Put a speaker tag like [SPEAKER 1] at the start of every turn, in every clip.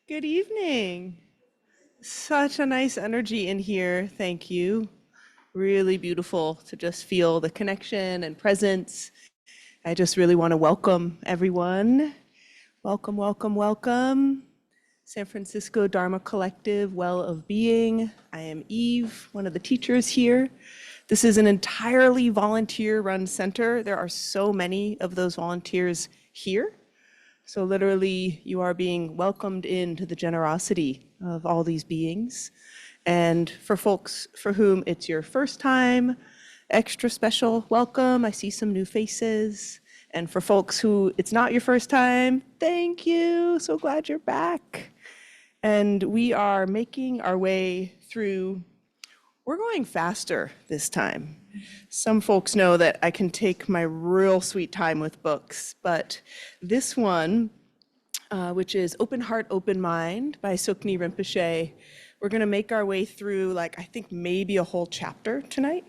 [SPEAKER 1] Good evening. Such a nice energy in here. Thank you. Really beautiful to just feel the connection and presence. I just really want to welcome everyone. Welcome, welcome, welcome. San Francisco Dharma Collective, Well of Being. I am Eve, one of the teachers here. This is an entirely volunteer-run center. There are so many of those volunteers here. So literally, you are being welcomed into the generosity of all these beings. And for folks for whom it's your first time, extra special welcome. I see some new faces. And for folks who it's not your first time, thank you. So glad you're back. And we are making our way through. We're going faster this time. Some folks know that I can take my real sweet time with books, but this one, which is Open Heart, Open Mind by Tsoknyi Rinpoche, we're gonna make our way through I think maybe a whole chapter tonight,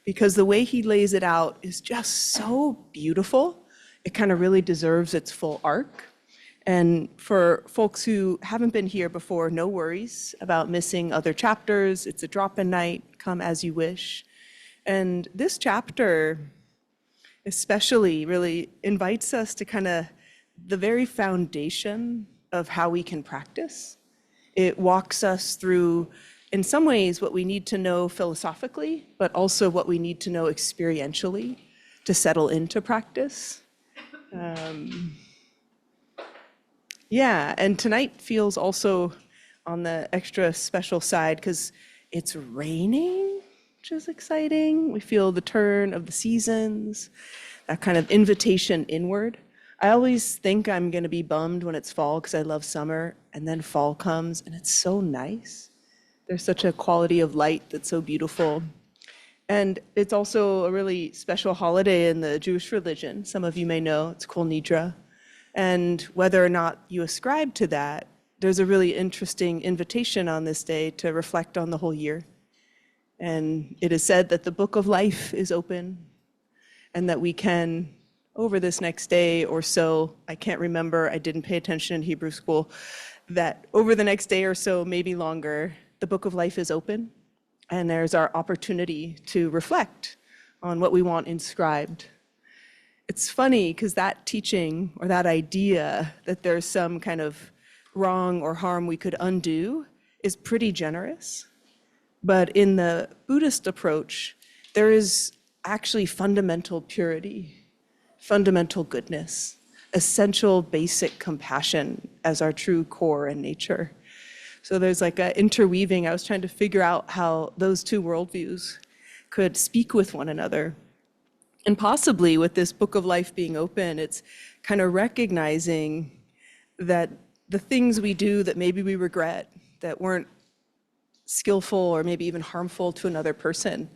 [SPEAKER 1] because the way he lays it out is just so beautiful. It kind of really deserves its full arc. And for folks who haven't been here before, no worries about missing other chapters. It's a drop-in night, come as you wish. And this chapter especially really invites us to kind of the very foundation of how we can practice. It walks us through, in some ways, what we need to know philosophically, but also what we need to know experientially to settle into practice. Yeah, and tonight feels also on the extra special side because it's raining, which is exciting. We feel the turn of the seasons, that kind of invitation inward. I always think I'm gonna be bummed when it's fall because I love summer, and then fall comes and it's so nice. There's such a quality of light that's so beautiful. And it's also a really special holiday in the Jewish religion. Some of you may know, it's Kol Nidra. And whether or not you ascribe to that, there's a really interesting invitation on this day to reflect on the whole year. And it is said that the book of life is open and that we can, over this next day or so, I can't remember, I didn't pay attention in Hebrew school, that over the next day or so, maybe longer, the book of life is open. And there's our opportunity to reflect on what we want inscribed. It's funny because that teaching or that idea that there's some kind of wrong or harm we could undo is pretty generous. But in the Buddhist approach, there is actually fundamental purity, fundamental goodness, essential basic compassion as our true core and nature. So there's like an interweaving. I was trying to figure out how those two worldviews could speak with one another. And possibly with this book of life being open, it's kind of recognizing that the things we do that maybe we regret, that weren't skillful or maybe even harmful to another person,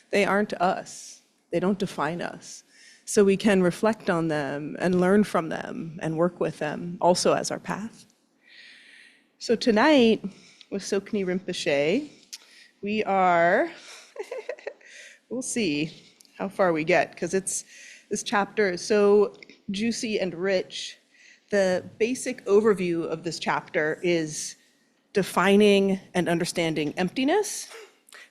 [SPEAKER 1] they aren't us. They don't define us. So we can reflect on them and learn from them and work with them also as our path. So tonight with Tsoknyi Rinpoche, we are, we'll see how far we get, because this chapter is so juicy and rich. The basic overview of this chapter is defining and understanding emptiness,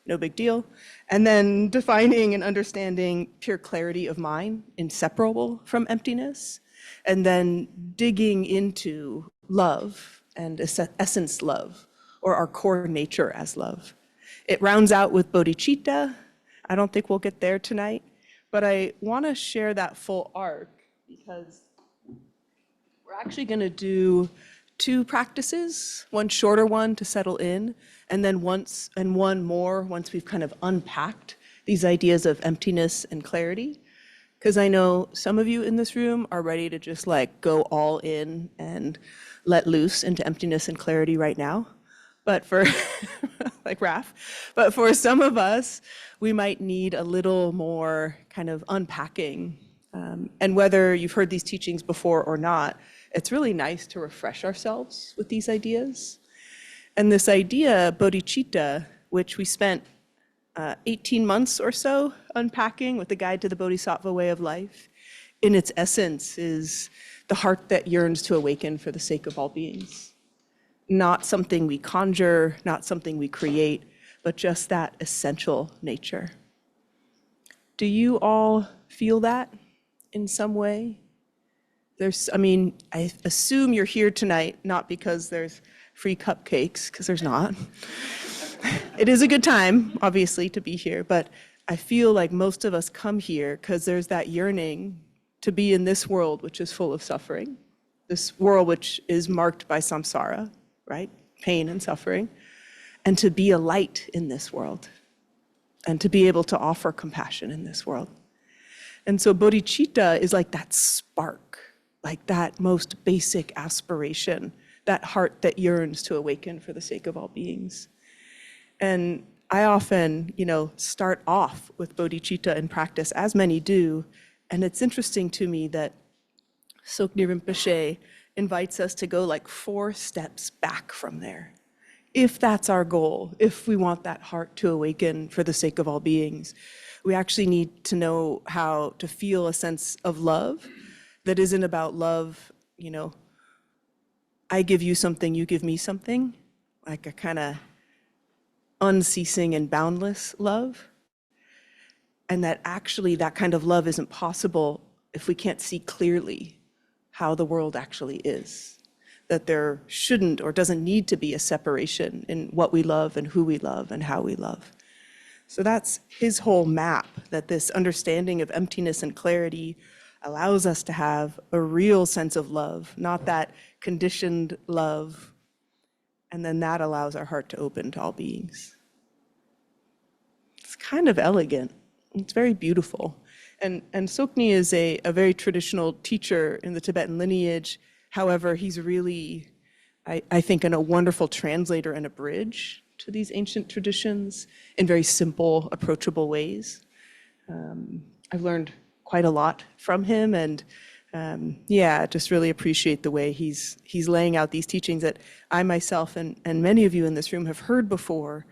[SPEAKER 1] no big deal, and then defining and understanding pure clarity of mind, inseparable from emptiness, and then digging into love and essence love, or our core nature as love. It rounds out with bodhicitta. I don't think we'll get there tonight, but I want to share that full arc because we're actually going to do two practices, one shorter one to settle in, and then one more once we've kind of unpacked these ideas of emptiness and clarity. Because I know some of you in this room are ready to just go all in and let loose into emptiness and clarity right now. But for, like Raph, but for some of us, we might need a little more kind of unpacking. And whether you've heard these teachings before or not, it's really nice to refresh ourselves with these ideas. And this idea, bodhicitta, which we spent 18 months or so unpacking with the Guide to the Bodhisattva Way of Life, in its essence is the heart that yearns to awaken for the sake of all beings. Not something we conjure, not something we create, but just that essential nature. Do you all feel that in some way? I assume you're here tonight, not because there's free cupcakes, because there's not. It is a good time, obviously, to be here, but I feel like most of us come here because there's that yearning to be in this world which is full of suffering, this world which is marked by samsara, right? Pain and suffering, and to be a light in this world, and to be able to offer compassion in this world. And so bodhicitta is like that spark, like that most basic aspiration, that heart that yearns to awaken for the sake of all beings. And I often, start off with bodhicitta in practice, as many do, and it's interesting to me that Tsoknyi Rinpoche invites us to go like 4 steps back from there. If that's our goal, if we want that heart to awaken for the sake of all beings, we actually need to know how to feel a sense of love that isn't about love, I give you something, you give me something, like a kind of unceasing and boundless love. And that actually that kind of love isn't possible if we can't see clearly how the world actually is. That there shouldn't or doesn't need to be a separation in what we love and who we love and how we love. So that's his whole map, that this understanding of emptiness and clarity allows us to have a real sense of love, not that conditioned love. And then that allows our heart to open to all beings. It's kind of elegant. It's very beautiful. And Tsoknyi is a very traditional teacher in the Tibetan lineage. However, he's really, I think, a wonderful translator and a bridge to these ancient traditions in very simple, approachable ways. I've learned quite a lot from him, and just really appreciate the way he's laying out these teachings that I myself and many of you in this room have heard before,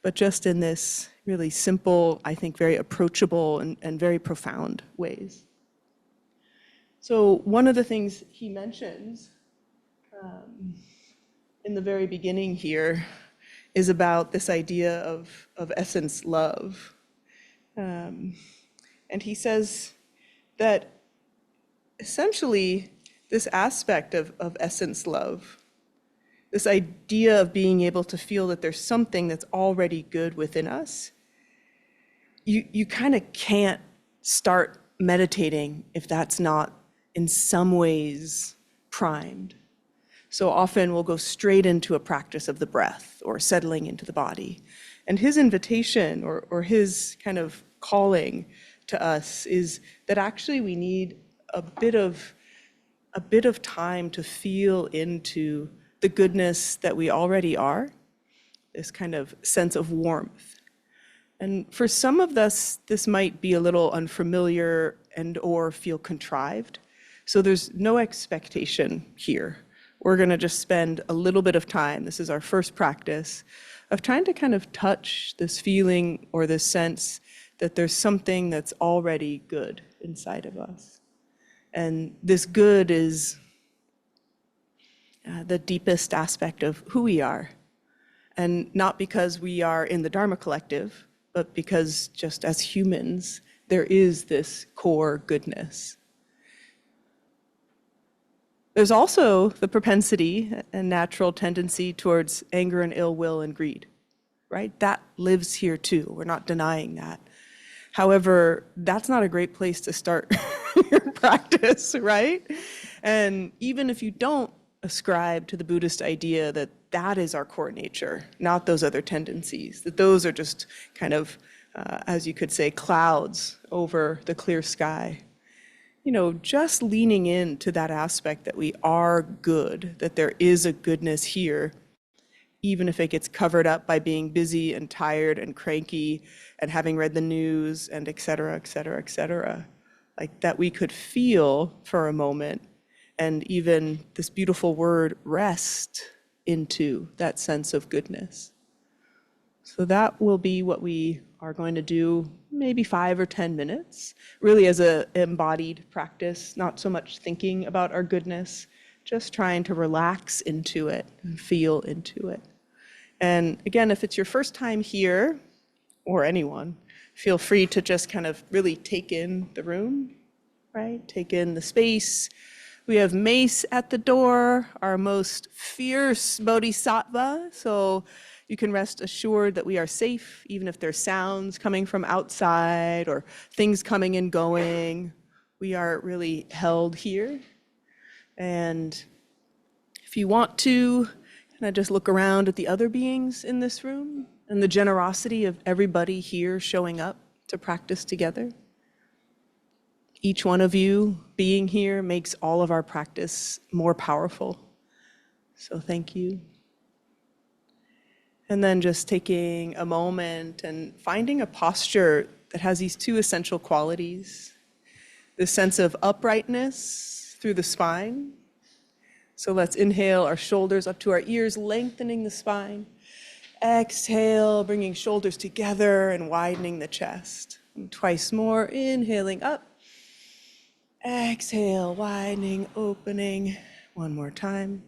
[SPEAKER 1] but just in this really simple, I think very approachable and very profound ways. So one of the things he mentions in the very beginning here is about this idea of essence love. And he says that essentially this aspect of essence love, this idea of being able to feel that there's something that's already good within us, you kind of can't start meditating if that's not in some ways primed. So often we'll go straight into a practice of the breath or settling into the body. And his invitation or his kind of calling to us is that actually we need a bit of time to feel into the goodness that we already are, this kind of sense of warmth. And for some of us, this might be a little unfamiliar and or feel contrived. So there's no expectation here. We're gonna just spend a little bit of time, this is our first practice, of trying to kind of touch this feeling or this sense that there's something that's already good inside of us. And this good is the deepest aspect of who we are. And not because we are in the Dharma collective, but because just as humans, there is this core goodness. There's also the propensity and natural tendency towards anger and ill will and greed, right? That lives here too. We're not denying that. However, that's not a great place to start your practice, right? And even if you don't ascribe to the Buddhist idea that that is our core nature, not those other tendencies, that those are just kind of, as you could say, clouds over the clear sky. Just leaning into that aspect that we are good, that there is a goodness here, even if it gets covered up by being busy and tired and cranky and having read the news and et cetera, et cetera, et cetera. Like that we could feel for a moment, and even this beautiful word, rest into that sense of goodness. So that will be what we are going to do, maybe 5 or 10 minutes, really as a embodied practice, not so much thinking about our goodness, just trying to relax into it and feel into it. And again, if it's your first time here, or anyone, feel free to just kind of really take in the room, right? Take in the space. We have Mace at the door, our most fierce bodhisattva. So you can rest assured that we are safe, even if there's sounds coming from outside or things coming and going. We are really held here. And if you want to, kind of just look around at the other beings in this room and the generosity of everybody here showing up to practice together. Each one of you being here makes all of our practice more powerful. So thank you. And then just taking a moment and finding a posture that has these two essential qualities. This sense of uprightness through the spine. So let's inhale our shoulders up to our ears, lengthening the spine. Exhale, bringing shoulders together and widening the chest. And twice more, inhaling up. Exhale, widening, opening. One more time.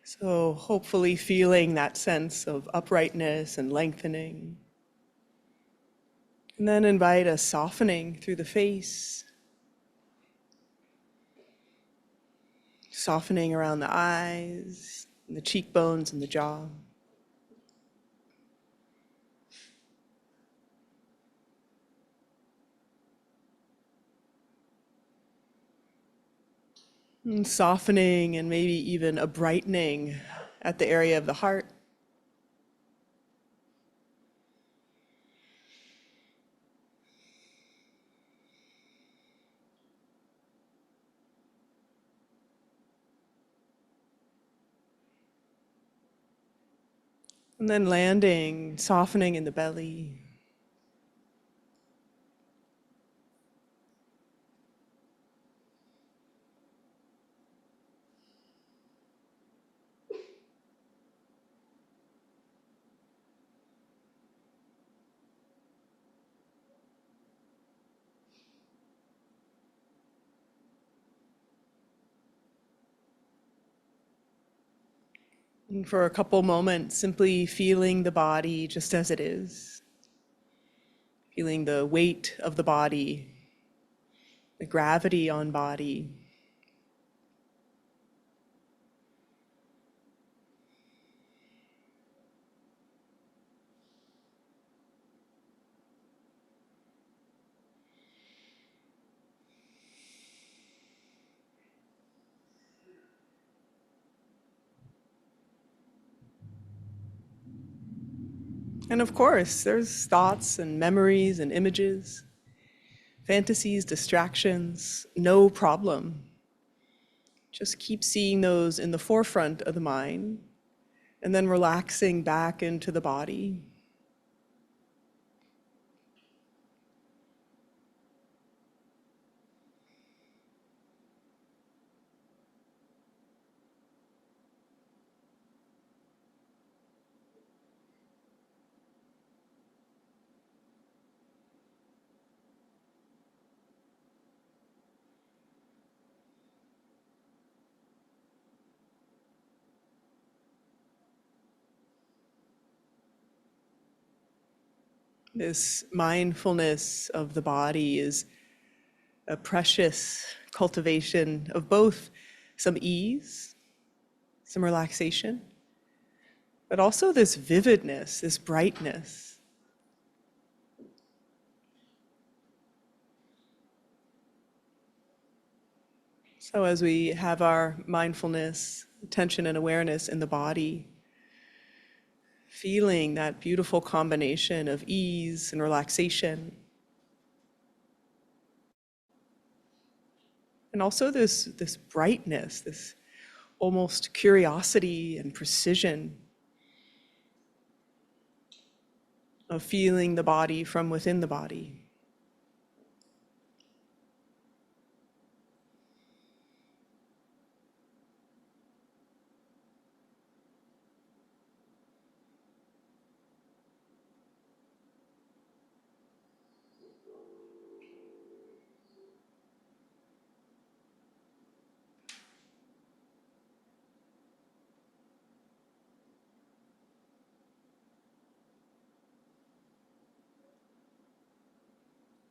[SPEAKER 1] So hopefully feeling that sense of uprightness and lengthening. And then invite a softening through the face. Softening around the eyes, and the cheekbones and the jaw. And softening and maybe even a brightening at the area of the heart. And then landing, softening in the belly. And for a couple moments, simply feeling the body just as it is. Feeling the weight of the body, the gravity on body. And of course, there's thoughts and memories and images, fantasies, distractions, no problem. Just keep seeing those in the forefront of the mind and then relaxing back into the body. This mindfulness of the body is a precious cultivation of both some ease, some relaxation, but also this vividness, this brightness. So as we have our mindfulness, attention and awareness in the body, feeling that beautiful combination of ease and relaxation, and also this brightness, this almost curiosity and precision of feeling the body from within the body.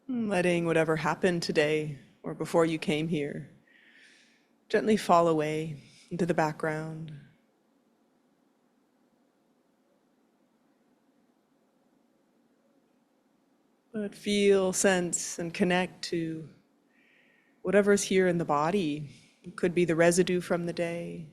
[SPEAKER 1] Letting whatever happened today or before you came here gently fall away into the background. But feel, sense, and connect to whatever's here in the body. It could be the residue from the day.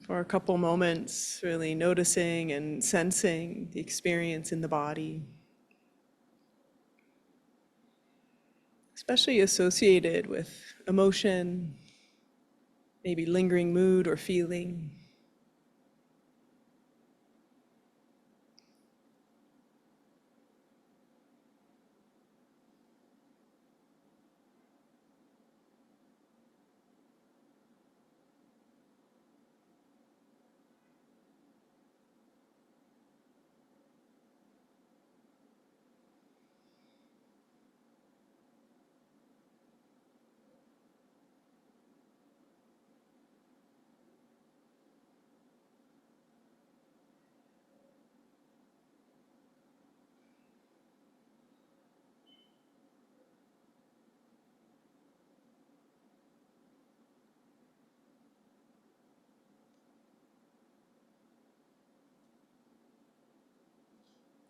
[SPEAKER 1] For a couple moments, really noticing and sensing the experience in the body, especially associated with emotion, maybe lingering mood or feeling.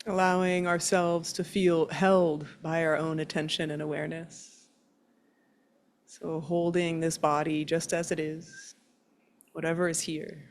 [SPEAKER 1] Allowing ourselves to feel held by our own attention and awareness. So holding this body just as it is, whatever is here.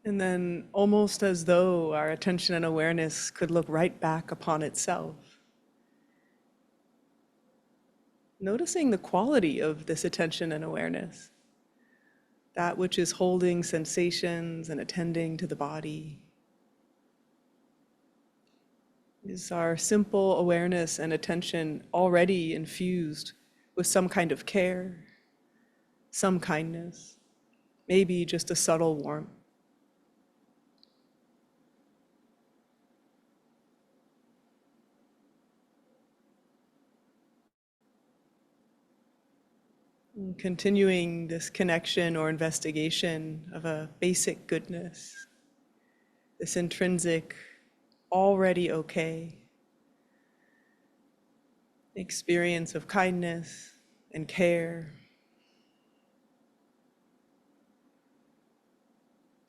[SPEAKER 1] And then, almost as though our attention and awareness could look right back upon itself, noticing the quality of this attention and awareness, that which is holding sensations and attending to the body. Is our simple awareness and attention already infused with some kind of care, some kindness, maybe just a subtle warmth? And continuing this connection or investigation of a basic goodness, this intrinsic, already okay experience of kindness and care.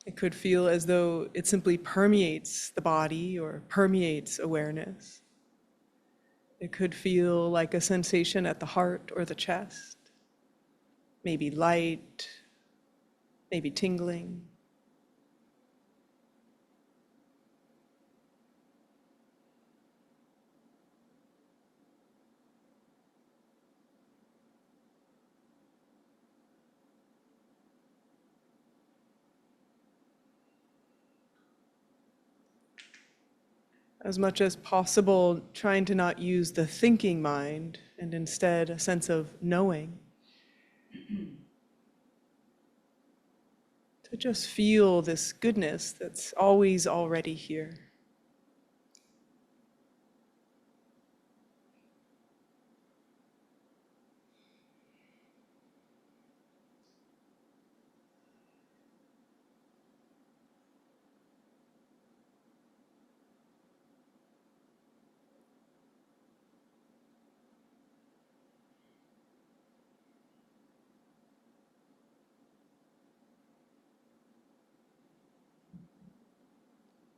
[SPEAKER 1] It could feel as though it simply permeates the body or permeates awareness. It could feel like a sensation at the heart or the chest, maybe light, maybe tingling. As much as possible, trying to not use the thinking mind and instead a sense of knowing. To just feel this goodness that's always already here.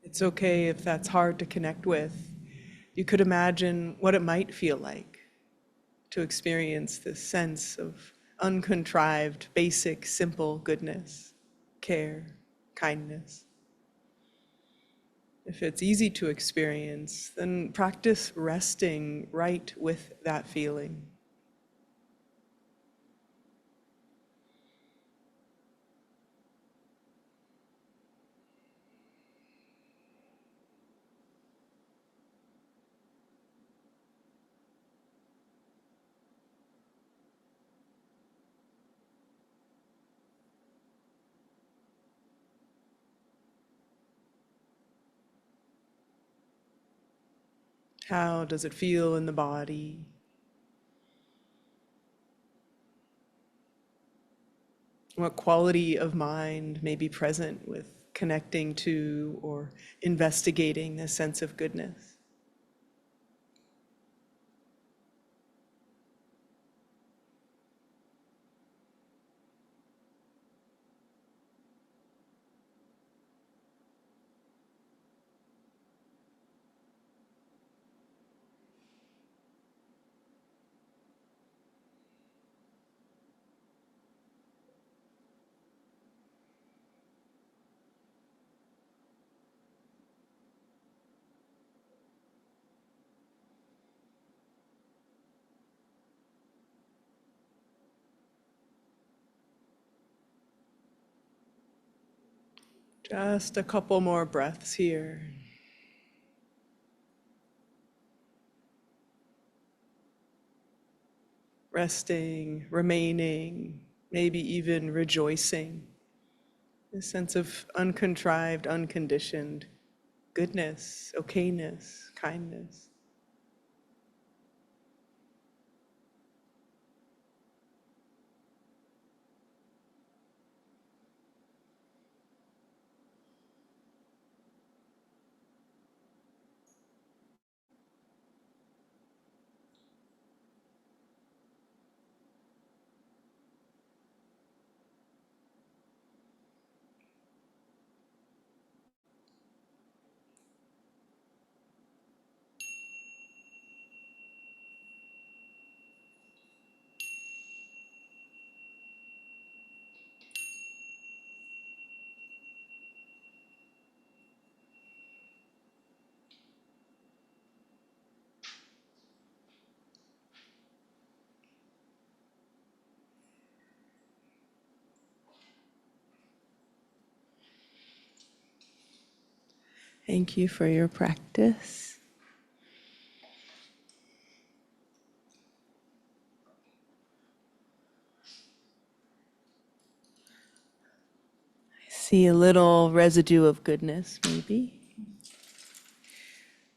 [SPEAKER 1] It's okay if that's hard to connect with. You could imagine what it might feel like to experience this sense of uncontrived, basic, simple goodness, care, kindness. If it's easy to experience, then practice resting right with that feeling. How does it feel in the body? What quality of mind may be present with connecting to or investigating this sense of goodness? Just a couple more breaths here. Resting, remaining, maybe even rejoicing. A sense of uncontrived, unconditioned goodness, okayness, kindness. Thank you for your practice. I see a little residue of goodness, maybe.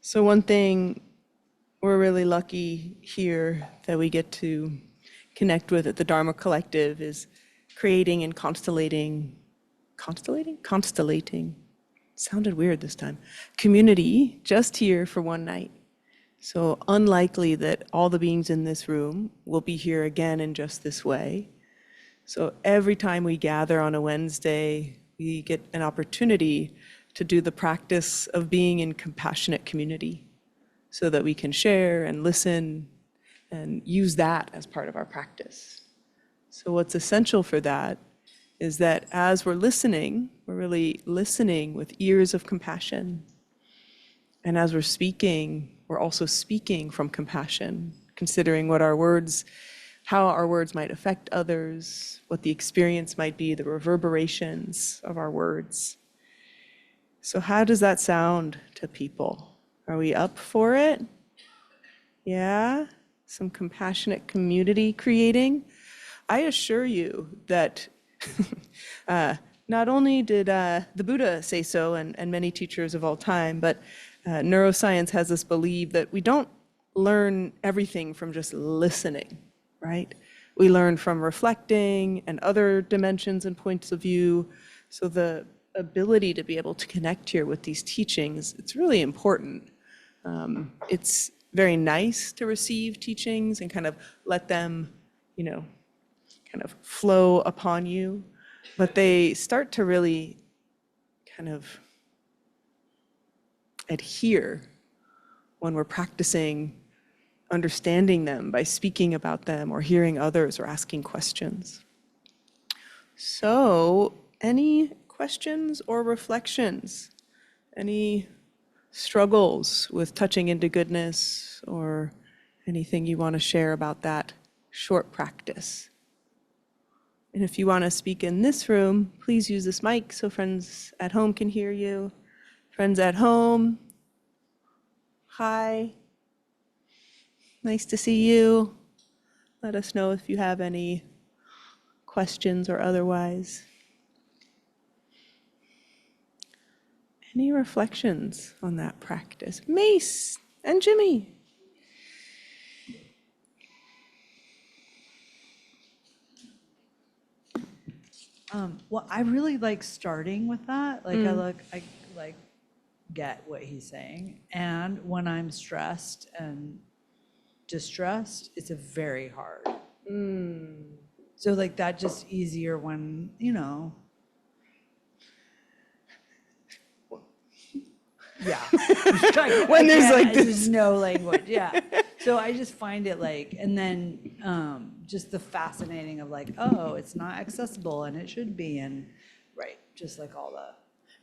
[SPEAKER 1] So one thing we're really lucky here that we get to connect with at the Dharma Collective is creating and constellating, sounded weird this time, community just here for one night. So unlikely that all the beings in this room will be here again in just this way. So every time we gather on a Wednesday, we get an opportunity to do the practice of being in compassionate community so that we can share and listen and use that as part of our practice. So what's essential for that is that as we're listening, we're really listening with ears of compassion. And as we're speaking, we're also speaking from compassion, considering what our words, how our words might affect others, what the experience might be, the reverberations of our words. So how does that sound to people? Are we up for it? Yeah? Some compassionate community creating? I assure you that not only did the Buddha say so, and many teachers of all time, but neuroscience has us believe that we don't learn everything from just listening, right? We learn from reflecting and other dimensions and points of view. So the ability to be able to connect here with these teachings, it's really important. It's very nice to receive teachings and kind of let them, kind of flow upon you, but they start to really kind of adhere when we're practicing understanding them by speaking about them or hearing others or asking questions. So, any questions or reflections? Any struggles with touching into goodness or anything you want to share about that short practice? And if you want to speak in this room, please use this mic so friends at home can hear you. Friends at home, hi. Nice to see you. Let us know if you have any questions or otherwise. Any reflections on that practice? Mace and Jimmy.
[SPEAKER 2] Well, I really like starting with that. Like I like get what he's saying. And when I'm stressed and distressed, it's a very hard. So like that just easier when, yeah.
[SPEAKER 1] When there's like this.
[SPEAKER 2] There's no language, yeah. So I just find it like, and then just the fascinating of like, oh, it's not accessible and it should be, and right, just like all the.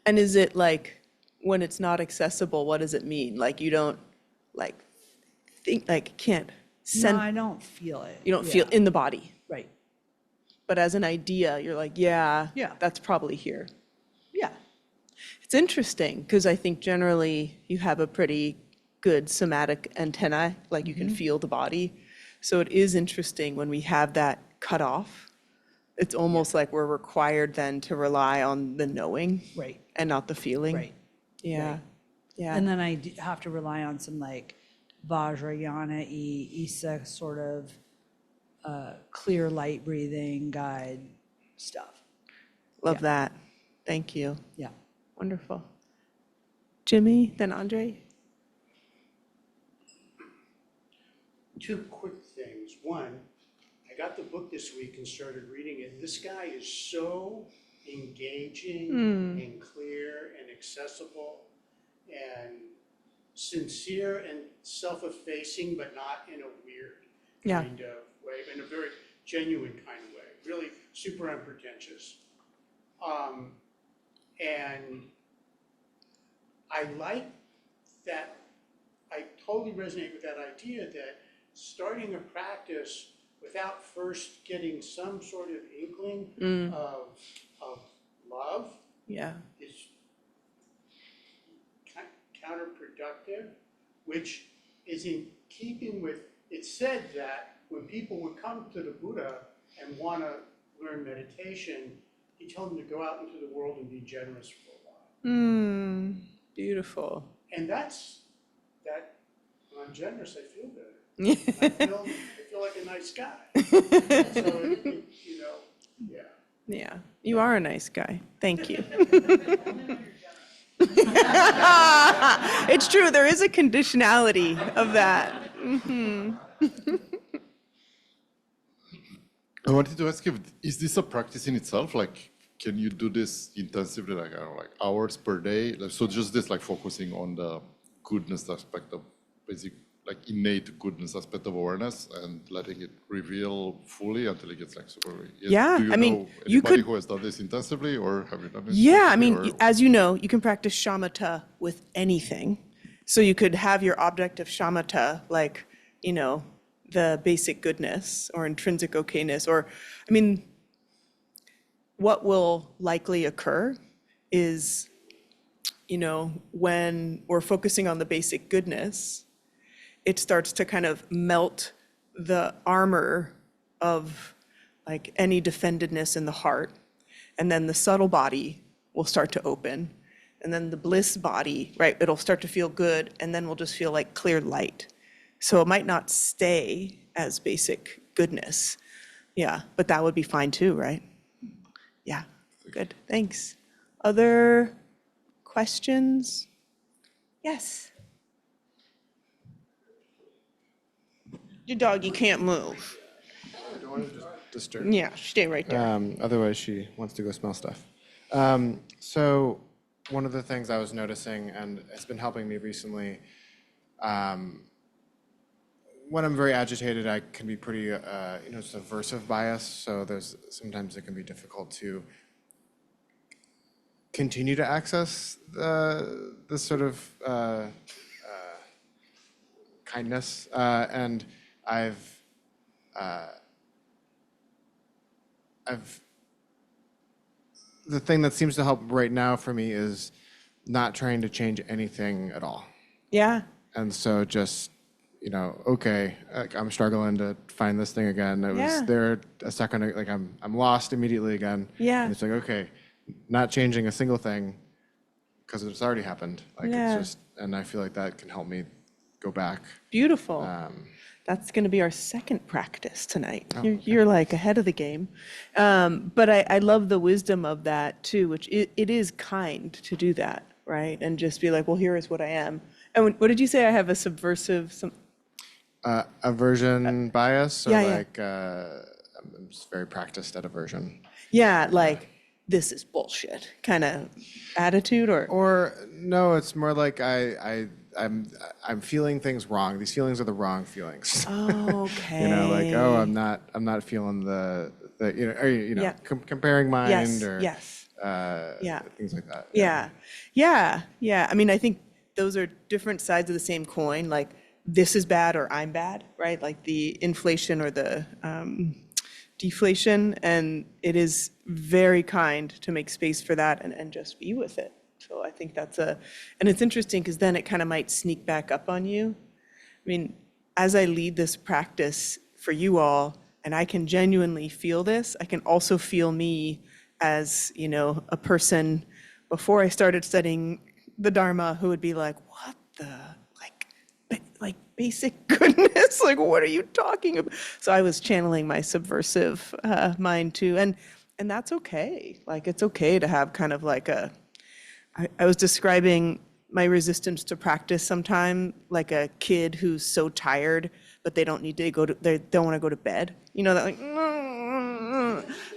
[SPEAKER 1] And is it like, when it's not accessible, what does it mean? Like you don't like think, like can't
[SPEAKER 2] No, I don't feel it.
[SPEAKER 1] You don't feel in the body.
[SPEAKER 2] Right.
[SPEAKER 1] But as an idea, you're like, yeah,
[SPEAKER 2] Yeah.
[SPEAKER 1] that's probably here.
[SPEAKER 2] Yeah.
[SPEAKER 1] It's interesting because I think generally you have a pretty good somatic antenna, like you can feel the body. So it is interesting when we have that cut off. It's almost like we're required then to rely on the knowing
[SPEAKER 2] Right.
[SPEAKER 1] and not the feeling.
[SPEAKER 2] Right.
[SPEAKER 1] Yeah.
[SPEAKER 2] Right.
[SPEAKER 1] Yeah.
[SPEAKER 2] And then I have to rely on some like Vajrayana-y, Isa sort of clear light breathing guide stuff.
[SPEAKER 1] Love that. Thank you.
[SPEAKER 2] Yeah.
[SPEAKER 1] Wonderful. Jimmy, then Andre.
[SPEAKER 3] Two quick things. One, I got the book this week and started reading it. This guy is so engaging and clear and accessible and sincere and self-effacing, but not in a weird kind of way, in a very genuine kind of way, really super unpretentious. And I like that, I totally resonate with that idea that starting a practice without first getting some sort of inkling of love is counterproductive, which is in keeping with, it's said that when people would come to the Buddha and want to learn meditation, he told them to go out into the world and be generous for a while.
[SPEAKER 1] Beautiful.
[SPEAKER 3] And that's, that, when I'm generous, I feel better. I feel like a nice guy. So,
[SPEAKER 1] Yeah, you are a nice guy. Thank you. It's true, there is a conditionality of that.
[SPEAKER 4] I wanted to ask you, is this a practice in itself? Like, can you do this intensively, like, I don't know, like hours per day? So just this, like focusing on the goodness aspect of basic, like innate goodness aspect of awareness and letting it reveal fully until it gets like super.
[SPEAKER 1] Yeah,
[SPEAKER 4] Do you
[SPEAKER 1] I mean,
[SPEAKER 4] know
[SPEAKER 1] you
[SPEAKER 4] anybody
[SPEAKER 1] could-
[SPEAKER 4] who has done this intensively, or have you done this?
[SPEAKER 1] Yeah, I
[SPEAKER 4] intensively,
[SPEAKER 1] mean, as you know, you can practice shamatha with anything. So you could have your object of shamatha, like, the basic goodness or intrinsic okayness, or, I mean, what will likely occur is, when we're focusing on the basic goodness, it starts to kind of melt the armor of like any defendedness in the heart. And then the subtle body will start to open. And then the bliss body, right, it'll start to feel good. And then we'll just feel like clear light. So it might not stay as basic goodness. Yeah, but that would be fine too, right? Yeah, good, thanks. Other questions? Yes. Your doggy can't move.
[SPEAKER 5] I don't want to disturb.
[SPEAKER 1] Yeah, stay right there.
[SPEAKER 5] Otherwise, she wants to go smell stuff. So one of the things I was noticing, and it's been helping me recently, when I'm very agitated, I can be pretty, subversive bias. So sometimes it can be difficult to continue to access this sort of kindness. And I've the thing that seems to help right now for me is not trying to change anything at all.
[SPEAKER 1] Yeah.
[SPEAKER 5] And so just, okay, I'm struggling to find this thing again. It
[SPEAKER 1] Yeah.
[SPEAKER 5] was there a second, like I'm lost immediately again.
[SPEAKER 1] Yeah.
[SPEAKER 5] And it's like, okay, not changing a single thing because it's already happened. Like
[SPEAKER 1] Yeah.
[SPEAKER 5] it's just, and I feel like that can help me go back.
[SPEAKER 1] Beautiful. That's going to be our second practice tonight. You're like ahead of the game. But I love the wisdom of that too, which it is kind to do that, right? And just be like, well, here is what I am. And what did you say? I have a subversive,
[SPEAKER 5] Aversion bias, or
[SPEAKER 1] yeah.
[SPEAKER 5] like I'm just very practiced at aversion.
[SPEAKER 1] yeah, like this is bullshit kind of attitude
[SPEAKER 5] Or no, it's more like I'm feeling things wrong. These feelings are the wrong feelings.
[SPEAKER 1] okay.
[SPEAKER 5] Like I'm not feeling the
[SPEAKER 1] Yeah.
[SPEAKER 5] comparing mind
[SPEAKER 1] Yes,
[SPEAKER 5] or
[SPEAKER 1] yes. Yeah.
[SPEAKER 5] things like that.
[SPEAKER 1] Yeah. I mean, I think those are different sides of the same coin. Like this is bad or I'm bad, right? Like the inflation or the deflation. And it is very kind to make space for that and just be with it. So I think and it's interesting because then it kind of might sneak back up on you. I mean, as I lead this practice for you all, and I can genuinely feel this, I can also feel me as, a person before I started studying the Dharma who would be like, what the, like basic goodness, like what are you talking about? So I was channeling my subversive mind too, and that's okay. Like it's okay to have kind of like I was describing my resistance to practice sometime like a kid who's so tired, but they don't want to go to bed. That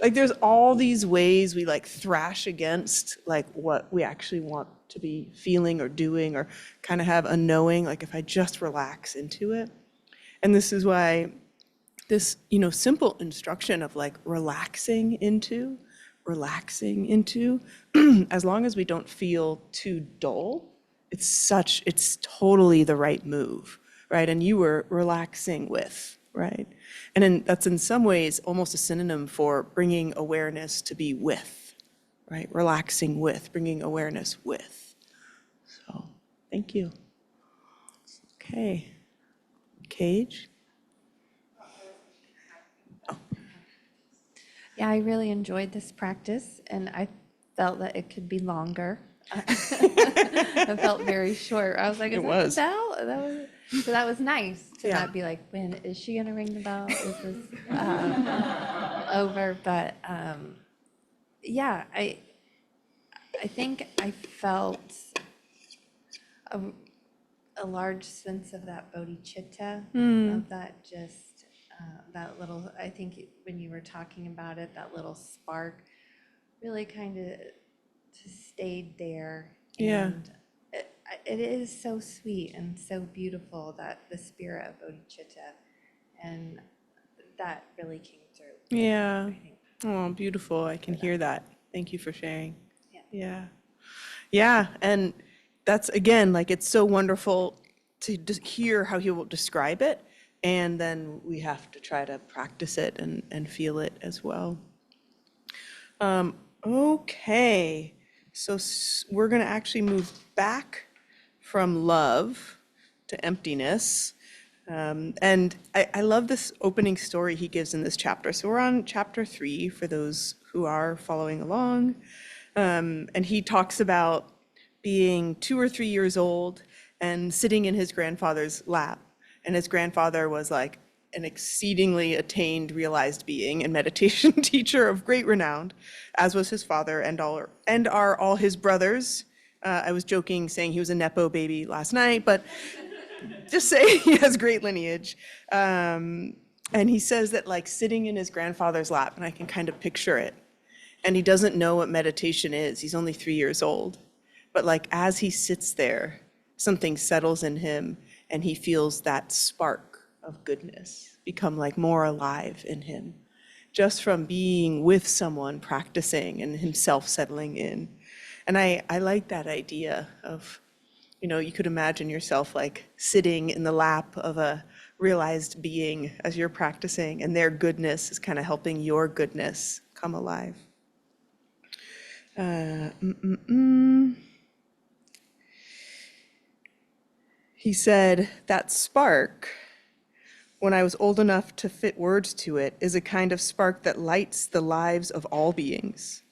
[SPEAKER 1] like there's all these ways we like thrash against like what we actually want to be feeling or doing or kind of have a knowing, like if I just relax into it. And this is why this, simple instruction of like relaxing into, as long as we don't feel too dull, it's totally the right move, right? And you were relaxing with, right? And that's in some ways almost a synonym for bringing awareness to be with, right? Relaxing with, bringing awareness with. So, thank you. Okay. Cage?
[SPEAKER 6] Yeah, I really enjoyed this practice, and I felt that it could be longer. It felt very short. I was like, "Is that the bell?" So that was nice to not be like, "When is she gonna ring the bell? Is this over?" But yeah, I think I felt a large sense of that bodhicitta, of that just. That little, I think when you were talking about it, that little spark really kind of stayed there.
[SPEAKER 1] Yeah.
[SPEAKER 6] And it is so sweet and so beautiful, that the spirit of bodhicitta, and that really came through.
[SPEAKER 1] Yeah.
[SPEAKER 6] I think.
[SPEAKER 1] Oh, beautiful. I can hear that. Thank you for sharing.
[SPEAKER 6] Yeah.
[SPEAKER 1] Yeah. And that's, again, like it's so wonderful to just hear how he will describe it. And then we have to try to practice it and feel it as well. Okay. So we're going to actually move back from love to emptiness. And I love this opening story he gives in this chapter. So we're on chapter 3 for those who are following along. And he talks about being 2 or 3 years old and sitting in his grandfather's lap. And his grandfather was like an exceedingly attained, realized being and meditation teacher of great renown, as was his father and are all his brothers. I was joking, saying he was a Nepo baby last night, but just say he has great lineage. And he says that like sitting in his grandfather's lap, and I can kind of picture it. And he doesn't know what meditation is. He's only 3 years old. But like as he sits there, something settles in him and he feels that spark of goodness, become like more alive in him, just from being with someone practicing and himself settling in. And I like that idea of, you could imagine yourself like sitting in the lap of a realized being as you're practicing, and their goodness is kind of helping your goodness come alive. He said, that spark, when I was old enough to fit words to it, is a kind of spark that lights the lives of all beings.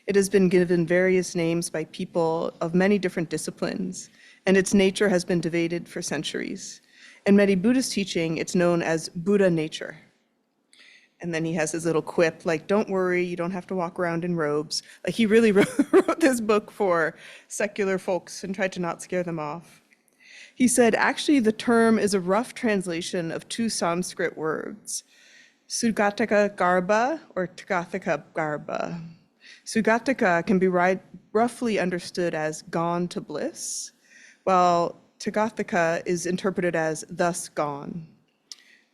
[SPEAKER 1] It has been given various names by people of many different disciplines, and its nature has been debated for centuries. In many Buddhist teaching, it's known as Buddha nature. And then he has his little quip, like, don't worry, you don't have to walk around in robes. Like, he really wrote this book for secular folks and tried to not scare them off. He said, actually, the term is a rough translation of two Sanskrit words, Sugataka Garba or Tagataka Garba. Sugataka can be roughly understood as gone to bliss, while Tagataka is interpreted as thus gone.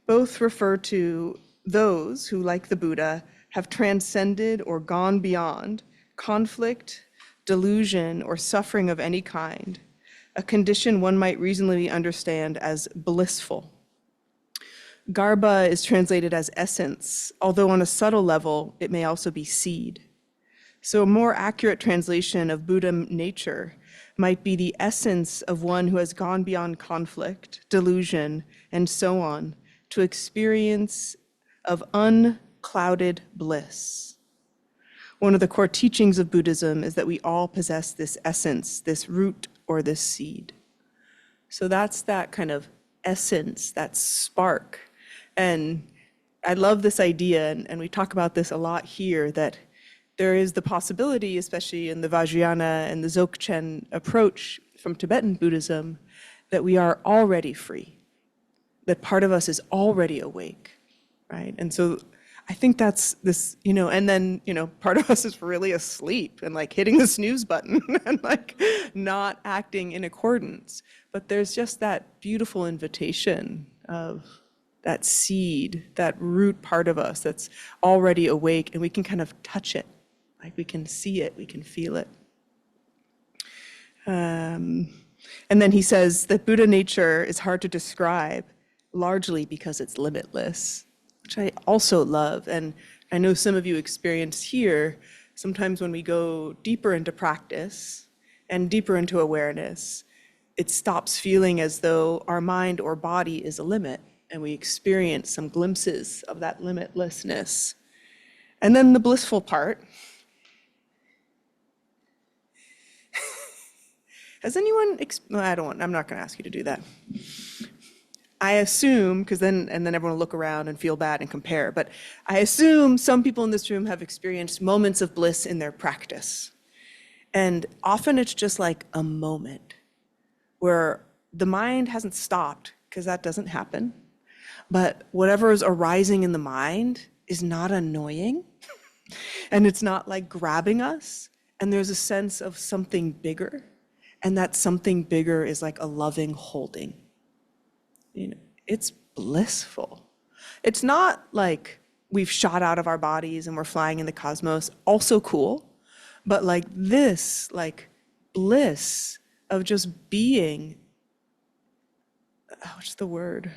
[SPEAKER 1] Both refer to those who, like the Buddha, have transcended or gone beyond conflict, delusion, or suffering of any kind, a condition one might reasonably understand as blissful. Garba is translated as essence, although on a subtle level, it may also be seed. So a more accurate translation of Buddha nature might be the essence of one who has gone beyond conflict, delusion, and so on, to experience of unclouded bliss. One of the core teachings of Buddhism is that we all possess this essence, this root or this seed. So that's that kind of essence, that spark. And I love this idea, and we talk about this a lot here, that there is the possibility, especially in the Vajrayana and the Dzogchen approach from Tibetan Buddhism, that we are already free, that part of us is already awake, right? And so I think that's this, and then, part of us is really asleep and like hitting the snooze button and like not acting in accordance. But there's just that beautiful invitation of that seed, that root part of us that's already awake, and we can kind of touch it. Like we can see it, we can feel it. And then he says that Buddha nature is hard to describe, largely because it's limitless, which I also love. And I know some of you experience here, sometimes when we go deeper into practice and deeper into awareness, it stops feeling as though our mind or body is a limit, and we experience some glimpses of that limitlessness. And then the blissful part. Has anyone, I'm not gonna ask you to do that. I assume, because then everyone will look around and feel bad and compare, but I assume some people in this room have experienced moments of bliss in their practice. And often it's just like a moment where the mind hasn't stopped, because that doesn't happen, but whatever is arising in the mind is not annoying, and it's not like grabbing us, and there's a sense of something bigger. And that something bigger is like a loving holding. It's blissful. It's not like we've shot out of our bodies and we're flying in the cosmos, also cool, but like this, like bliss of just being, what's the word?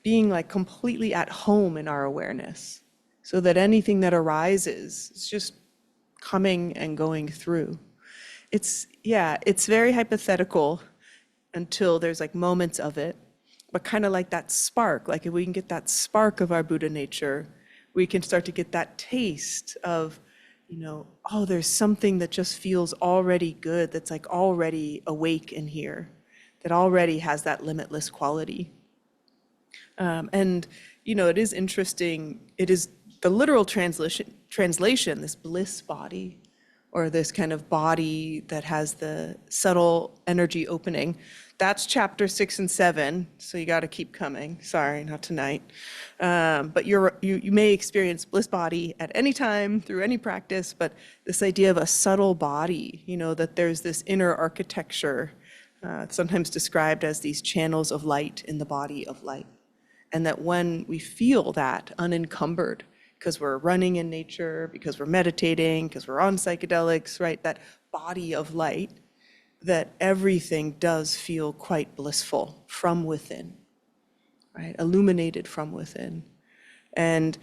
[SPEAKER 1] Being like completely at home in our awareness, so that anything that arises is just coming and going through. It's very hypothetical until there's like moments of it, but kind of like that spark, like if we can get that spark of our Buddha nature, we can start to get that taste of, there's something that just feels already good, that's like already awake in here, that already has that limitless quality. And it is interesting, it is the literal translation, this bliss body, or this kind of body that has the subtle energy opening. That's chapter 6 and 7, so you got to keep coming. Sorry, not tonight. But you may experience bliss body at any time through any practice, but this idea of a subtle body, that there's this inner architecture sometimes described as these channels of light in the body of light. And that when we feel that unencumbered, because we're running in nature, because we're meditating, because we're on psychedelics, right, that body of light, that everything does feel quite blissful from within, right, illuminated from within. And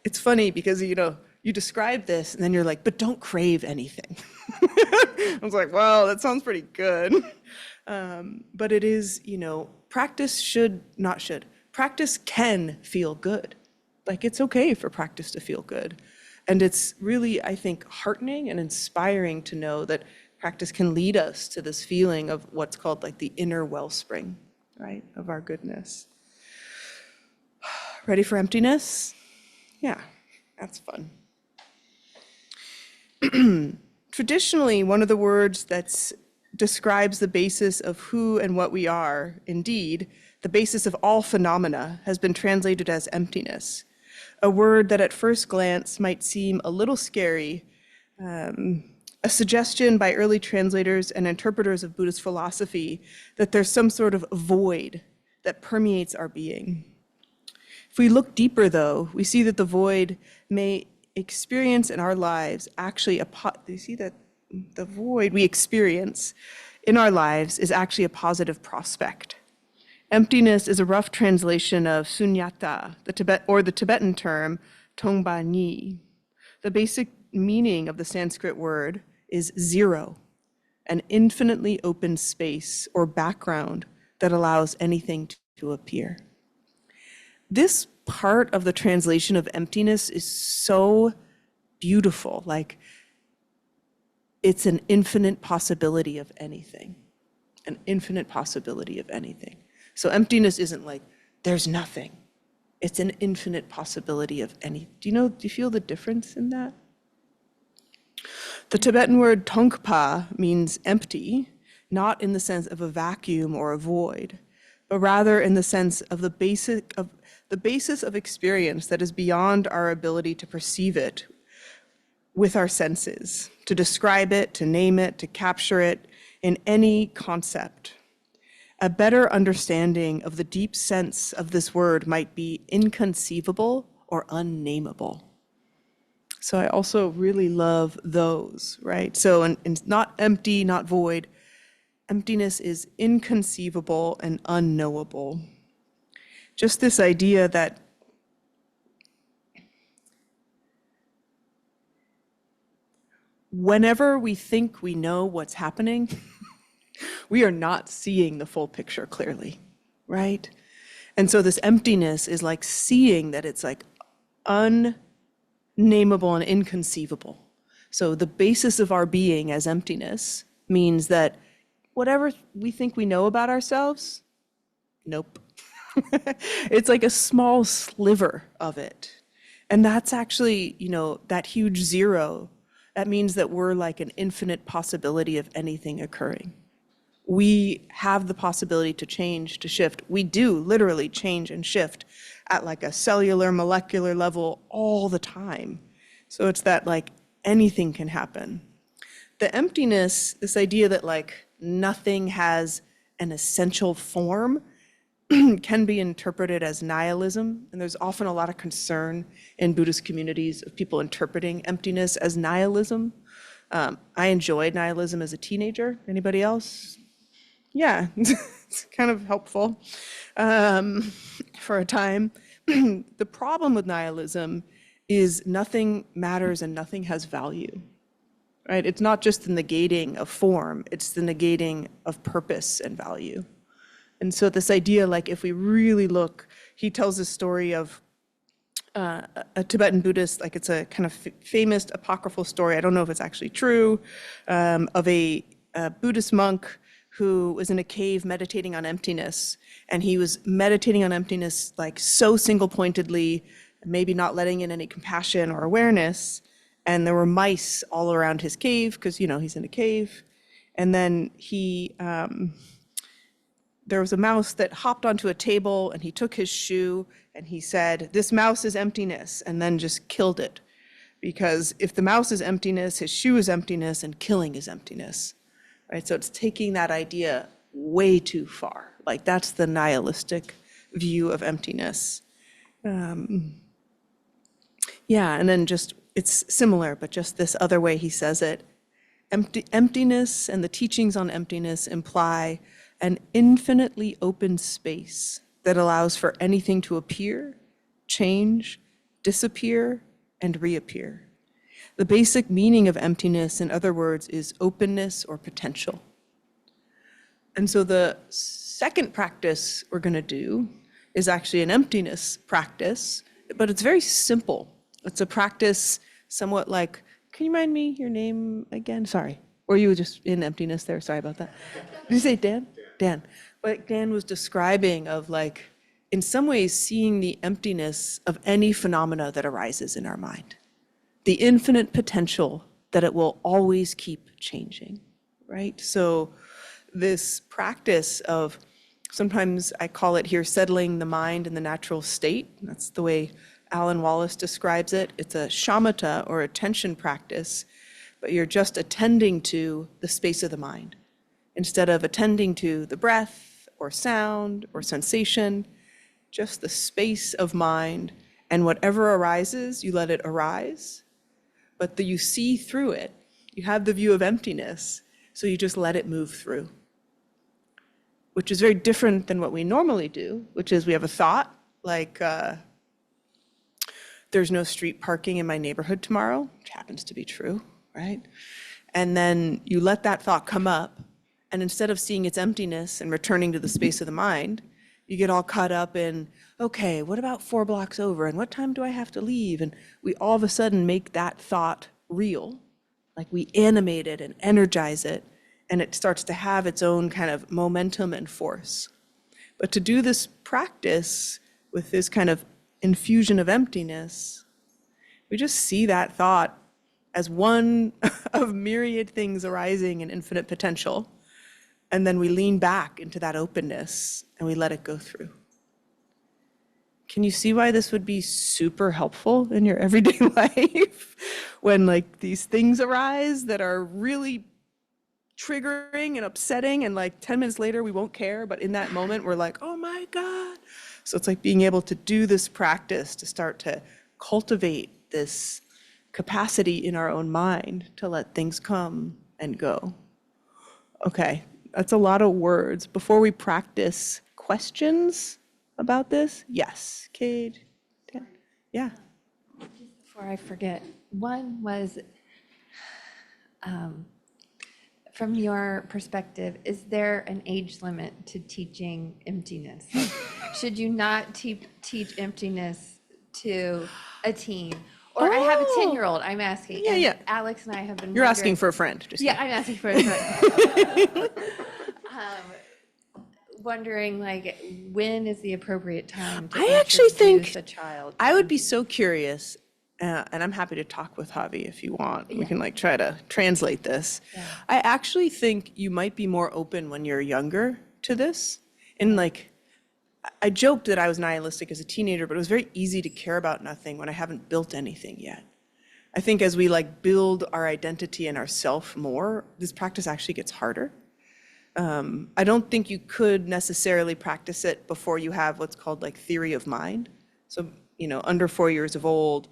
[SPEAKER 1] it's funny because, you describe this and then you're like, but don't crave anything. I was like, well, that sounds pretty good. But it is, practice can feel good. Like, it's okay for practice to feel good. And it's really, I think, heartening and inspiring to know that practice can lead us to this feeling of what's called like the inner wellspring, right, of our goodness. Ready for emptiness? Yeah, that's fun. Traditionally, one of the words that describes the basis of who and what we are, indeed, the basis of all phenomena, has been translated as emptiness, a word that at first glance might seem a little scary, a suggestion by early translators and interpreters of Buddhist philosophy that there's some sort of void that permeates our being. If we look deeper, though, we see that the void may experience in our lives actually you see that the void we experience in our lives is actually a positive prospect. Emptiness is a rough translation of sunyata, the Tibetan term tongpa ni. The basic meaning of the Sanskrit word is zero, an infinitely open space or background that allows anything to appear. This part of the translation of emptiness is so beautiful, like it's an infinite possibility of anything, an infinite possibility of anything. So emptiness isn't like, there's nothing. It's an infinite possibility of any. Do you feel the difference in that? The Tibetan word tongpa means empty, not in the sense of a vacuum or a void, but rather in the sense of the basis of experience that is beyond our ability to perceive it with our senses, to describe it, to name it, to capture it in any concept. A better understanding of the deep sense of this word might be inconceivable or unnameable. So I also really love those, right? So and not empty, not void. Emptiness is inconceivable and unknowable. Just this idea that whenever we think we know what's happening, we are not seeing the full picture clearly, right? And so this emptiness is like seeing that it's like unnameable and inconceivable. So the basis of our being as emptiness means that whatever we think we know about ourselves, nope. It's like a small sliver of it. And that's actually, that huge zero, that means that we're like an infinite possibility of anything occurring. We have the possibility to change, to shift. We do literally change and shift at like a cellular, molecular level all the time. So it's that like anything can happen. The emptiness, this idea that like nothing has an essential form, can be interpreted as nihilism. And there's often a lot of concern in Buddhist communities of people interpreting emptiness as nihilism. I enjoyed nihilism as a teenager. Anybody else? Yeah, it's kind of helpful for a time. The problem with nihilism is nothing matters and nothing has value, right? It's not just the negating of form, it's the negating of purpose and value. And so this idea, like if we really look, he tells this story of a Tibetan Buddhist, like it's a kind of famous apocryphal story, I don't know if it's actually true, of a Buddhist monk who was in a cave meditating on emptiness. And he was meditating on emptiness like so single-pointedly, maybe not letting in any compassion or awareness. And there were mice all around his cave because, he's in a cave. And then there was a mouse that hopped onto a table and he took his shoe and he said, "This mouse is emptiness," and then just killed it. Because if the mouse is emptiness, his shoe is emptiness, and killing is emptiness, right? So it's taking that idea way too far. Like that's the nihilistic view of emptiness. Yeah, and then just, it's similar, but just this other way he says it. Emptiness and the teachings on emptiness imply an infinitely open space that allows for anything to appear, change, disappear, and reappear. The basic meaning of emptiness, in other words, is openness or potential. And so the second practice we're going to do is actually an emptiness practice, but it's very simple. It's a practice somewhat like, can you remind me your name again? Sorry. Or you were just in emptiness there? Sorry about that. Did you say Dan? Dan. What Dan was describing of like, in some ways, seeing the emptiness of any phenomena that arises in our mind. The infinite potential that it will always keep changing, right? So this practice of, sometimes I call it here, settling the mind in the natural state. That's the way Alan Wallace describes it. It's a shamatha or attention practice, but you're just attending to the space of the mind. Instead of attending to the breath or sound or sensation, just the space of mind, and whatever arises, you let it arise. But you see through it. You have the view of emptiness, so you just let it move through. Which is very different than what we normally do, which is we have a thought, like there's no street parking in my neighborhood tomorrow, which happens to be true, right? And then you let that thought come up, and instead of seeing its emptiness and returning to the space of the mind, you get all caught up in, okay, what about 4 blocks over? And what time do I have to leave? And we all of a sudden make that thought real, like we animate it and energize it, and it starts to have its own kind of momentum and force. But to do this practice with this kind of infusion of emptiness, we just see that thought as one of myriad things arising in infinite potential. And then we lean back into that openness and we let it go through. Can you see why this would be super helpful in your everyday life? When like these things arise that are really triggering and upsetting, and like 10 minutes later we won't care, but in that moment we're like, oh my God. So it's like being able to do this practice to start to cultivate this capacity in our own mind to let things come and go. Okay. That's a lot of words. Before we practice, questions about this? Yes, Cade? Yeah.
[SPEAKER 6] Before I forget, one was, from your perspective, is there an age limit to teaching emptiness? Like, should you not teach emptiness to a teen? Or I have a 10-year-old, I'm asking.
[SPEAKER 1] Yeah,
[SPEAKER 6] and
[SPEAKER 1] yeah.
[SPEAKER 6] Alex and I have been
[SPEAKER 1] You're
[SPEAKER 6] wondering-
[SPEAKER 1] asking for a friend. Just
[SPEAKER 6] Yeah, I'm asking for a friend. Wondering, like, when is the appropriate time to
[SPEAKER 1] I actually think
[SPEAKER 6] introduce a child?
[SPEAKER 1] I would be so curious, and I'm happy to talk with Javi if you want. We can like try to translate this.
[SPEAKER 6] Yeah.
[SPEAKER 1] I actually think you might be more open when you're younger to this. And like, I joked that I was nihilistic as a teenager, but it was very easy to care about nothing when I haven't built anything yet. I think as we like build our identity and our self more, this practice actually gets harder. I don't think you could necessarily practice it before you have what's called like theory of mind. So, you know, under 4 years of old,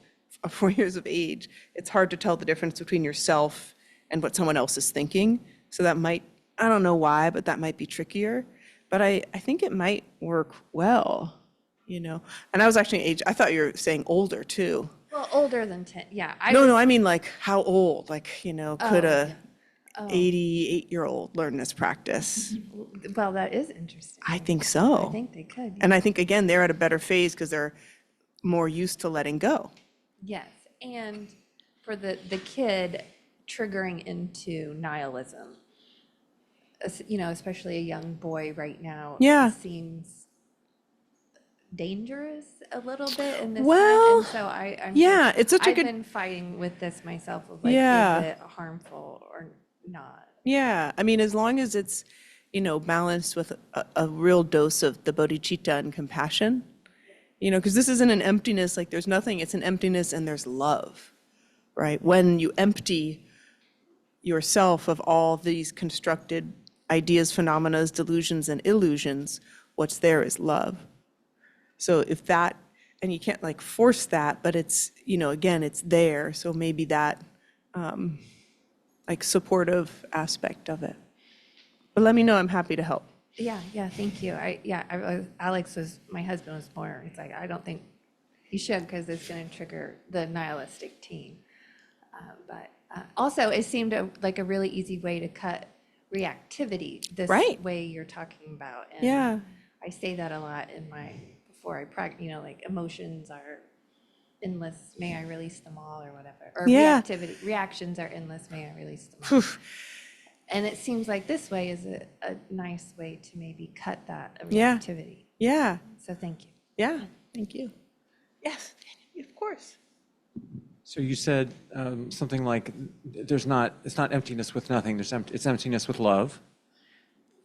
[SPEAKER 1] 4 years of age, it's hard to tell the difference between yourself and what someone else is thinking. So that might, I don't know why, but that might be trickier. But I think it might work well, you know. And I was actually age, I thought you were saying older too.
[SPEAKER 6] Well, older than 10, yeah.
[SPEAKER 1] No, I mean like how old? Like, you know, could a
[SPEAKER 6] Oh.
[SPEAKER 1] 88-year-old learn this practice?
[SPEAKER 6] Well, that is interesting.
[SPEAKER 1] I think so.
[SPEAKER 6] I think they could.
[SPEAKER 1] And I think, again, they're at a better phase because they're more used to letting go.
[SPEAKER 6] Yes, and for the kid triggering into nihilism, you know, especially a young boy right now.
[SPEAKER 1] Yeah.
[SPEAKER 6] Seems dangerous a little bit in this
[SPEAKER 1] Well,
[SPEAKER 6] time. And so I'm
[SPEAKER 1] yeah, it's such a
[SPEAKER 6] I've
[SPEAKER 1] good-
[SPEAKER 6] been fighting with this myself of like,
[SPEAKER 1] Yeah.
[SPEAKER 6] is it harmful or not?
[SPEAKER 1] Yeah, I mean, as long as it's, you know, balanced with a real dose of the bodhicitta and compassion, you know, because this isn't an emptiness, like there's nothing, it's an emptiness and there's love, right? When you empty yourself of all these constructed ideas, phenomena, delusions, and illusions, what's there is love. So if that, and you can't like force that, but it's, again, it's there. So maybe that like supportive aspect of it. But let me know, I'm happy to help.
[SPEAKER 6] Yeah, thank you. Alex my husband was more, it's like, I don't think you should because it's going to trigger the nihilistic team. But also, it seemed like a really easy way to cut reactivity this
[SPEAKER 1] Right.
[SPEAKER 6] way you're talking about. And
[SPEAKER 1] Yeah.
[SPEAKER 6] I say that a lot before I practice, like emotions are endless, may I release them all or whatever. Or
[SPEAKER 1] Yeah.
[SPEAKER 6] reactions are endless, may I release them all. And it seems like this way is a nice way to maybe cut that
[SPEAKER 1] Yeah.
[SPEAKER 6] reactivity.
[SPEAKER 1] Yeah.
[SPEAKER 6] So thank you.
[SPEAKER 1] Yeah. Thank you. Yes, of course.
[SPEAKER 7] So you said something like, it's not emptiness with nothing, it's emptiness with love.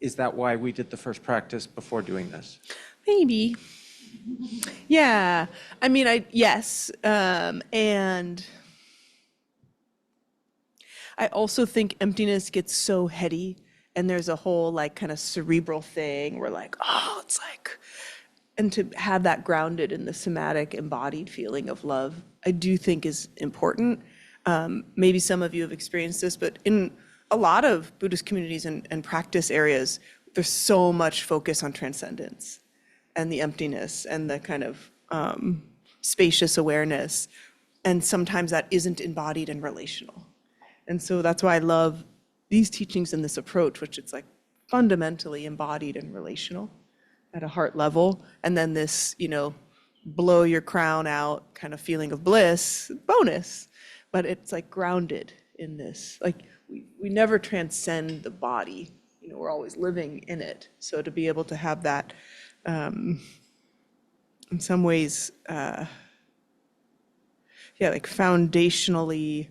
[SPEAKER 7] Is that why we did the first practice before doing this?
[SPEAKER 1] Maybe. Yeah. I mean, yes. And I also think emptiness gets so heady, and there's a whole like kind of cerebral thing where like, oh, it's like, and to have that grounded in the somatic embodied feeling of love, I do think is important. Maybe some of you have experienced this, but in a lot of Buddhist communities and practice areas, there's so much focus on transcendence and the emptiness and the kind of spacious awareness. And sometimes that isn't embodied and relational. And so that's why I love these teachings and this approach, which it's like fundamentally embodied and relational at a heart level. And then this, blow your crown out kind of feeling of bliss, bonus. But it's like grounded in this. Like we never transcend the body. We're always living in it. So to be able to have that, in some ways, like foundationally,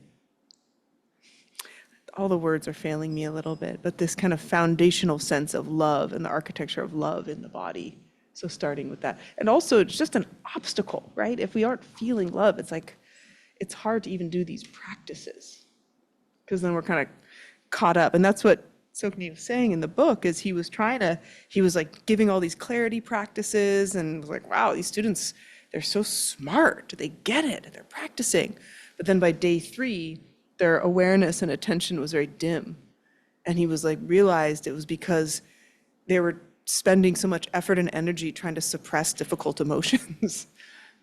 [SPEAKER 1] all the words are failing me a little bit, but this kind of foundational sense of love and the architecture of love in the body. So starting with that. And also it's just an obstacle, right? If we aren't feeling love, it's like, it's hard to even do these practices because then we're kind of caught up. And that's what Tsoknyi was saying in the book is he was like giving all these clarity practices and was like, wow, these students, they're so smart. They get it. They're practicing. But then by day 3, their awareness and attention was very dim. And he was like, realized it was because they were spending so much effort and energy trying to suppress difficult emotions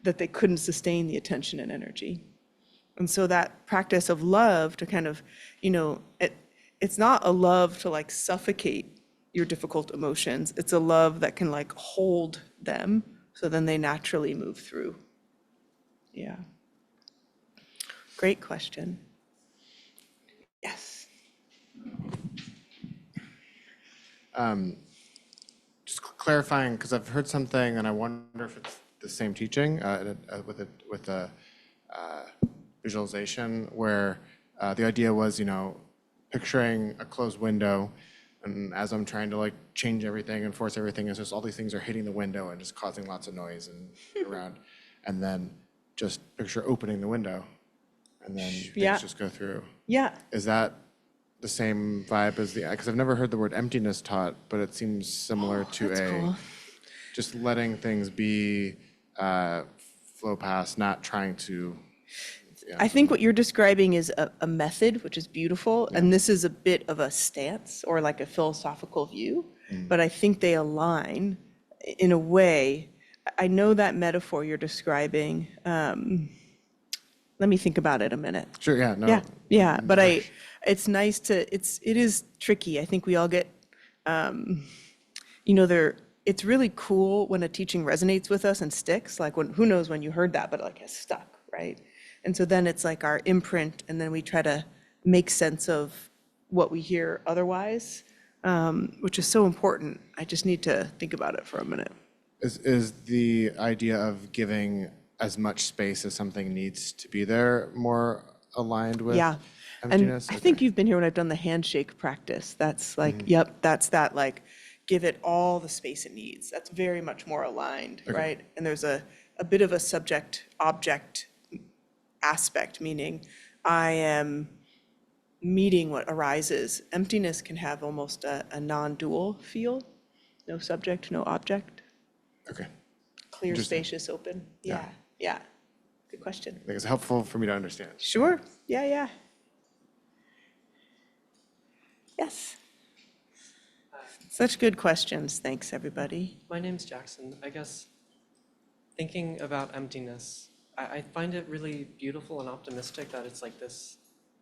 [SPEAKER 1] that they couldn't sustain the attention and energy. And so that practice of love to kind of, it's not a love to like suffocate your difficult emotions. It's a love that can like hold them so then they naturally move through. Yeah. Great question. Yes.
[SPEAKER 5] Just clarifying, because I've heard something, and I wonder if it's the same teaching with a visualization where the idea was, picturing a closed window, and as I'm trying to like change everything and force everything, it's just all these things are hitting the window and just causing lots of noise and around, and then just picture opening the window, and then things just go through.
[SPEAKER 1] Yeah.
[SPEAKER 5] Is that the same vibe as because I've never heard the word emptiness taught, but it seems similar to
[SPEAKER 1] cool.
[SPEAKER 5] just letting things be, flow past, not trying to. Yeah.
[SPEAKER 1] I think what you're describing is a method, which is beautiful, and this is a bit of a stance or like a philosophical view, but I think they align in a way. I know that metaphor you're describing. Let me think about it a minute.
[SPEAKER 5] Sure. Yeah. No.
[SPEAKER 1] Yeah, but it's nice it is tricky. I think we all get, it's really cool when a teaching resonates with us and sticks, like who knows when you heard that, but like it's stuck, right? And so then it's like our imprint, and then we try to make sense of what we hear otherwise, which is so important. I just need to think about it for a minute.
[SPEAKER 5] Is the idea of giving as much space as something needs to be there more aligned with emptiness?
[SPEAKER 1] And I think you've been here when I've done the handshake practice. That's like, yep, that's that like, give it all the space it needs. That's very much more aligned, right? And there's a bit of a subject-object aspect, meaning I am meeting what arises. Emptiness can have almost a non-dual feel, no subject, no object,
[SPEAKER 5] Okay.
[SPEAKER 1] clear,
[SPEAKER 5] Interesting.
[SPEAKER 1] spacious, open.
[SPEAKER 5] Yeah.
[SPEAKER 1] Yeah, yeah. Good question.
[SPEAKER 5] I think it's helpful for me to understand.
[SPEAKER 1] Sure. Yeah, yeah. Yes. Such good questions. Thanks, everybody.
[SPEAKER 8] My name's Jackson. I guess thinking about emptiness, I find it really beautiful and optimistic that it's like this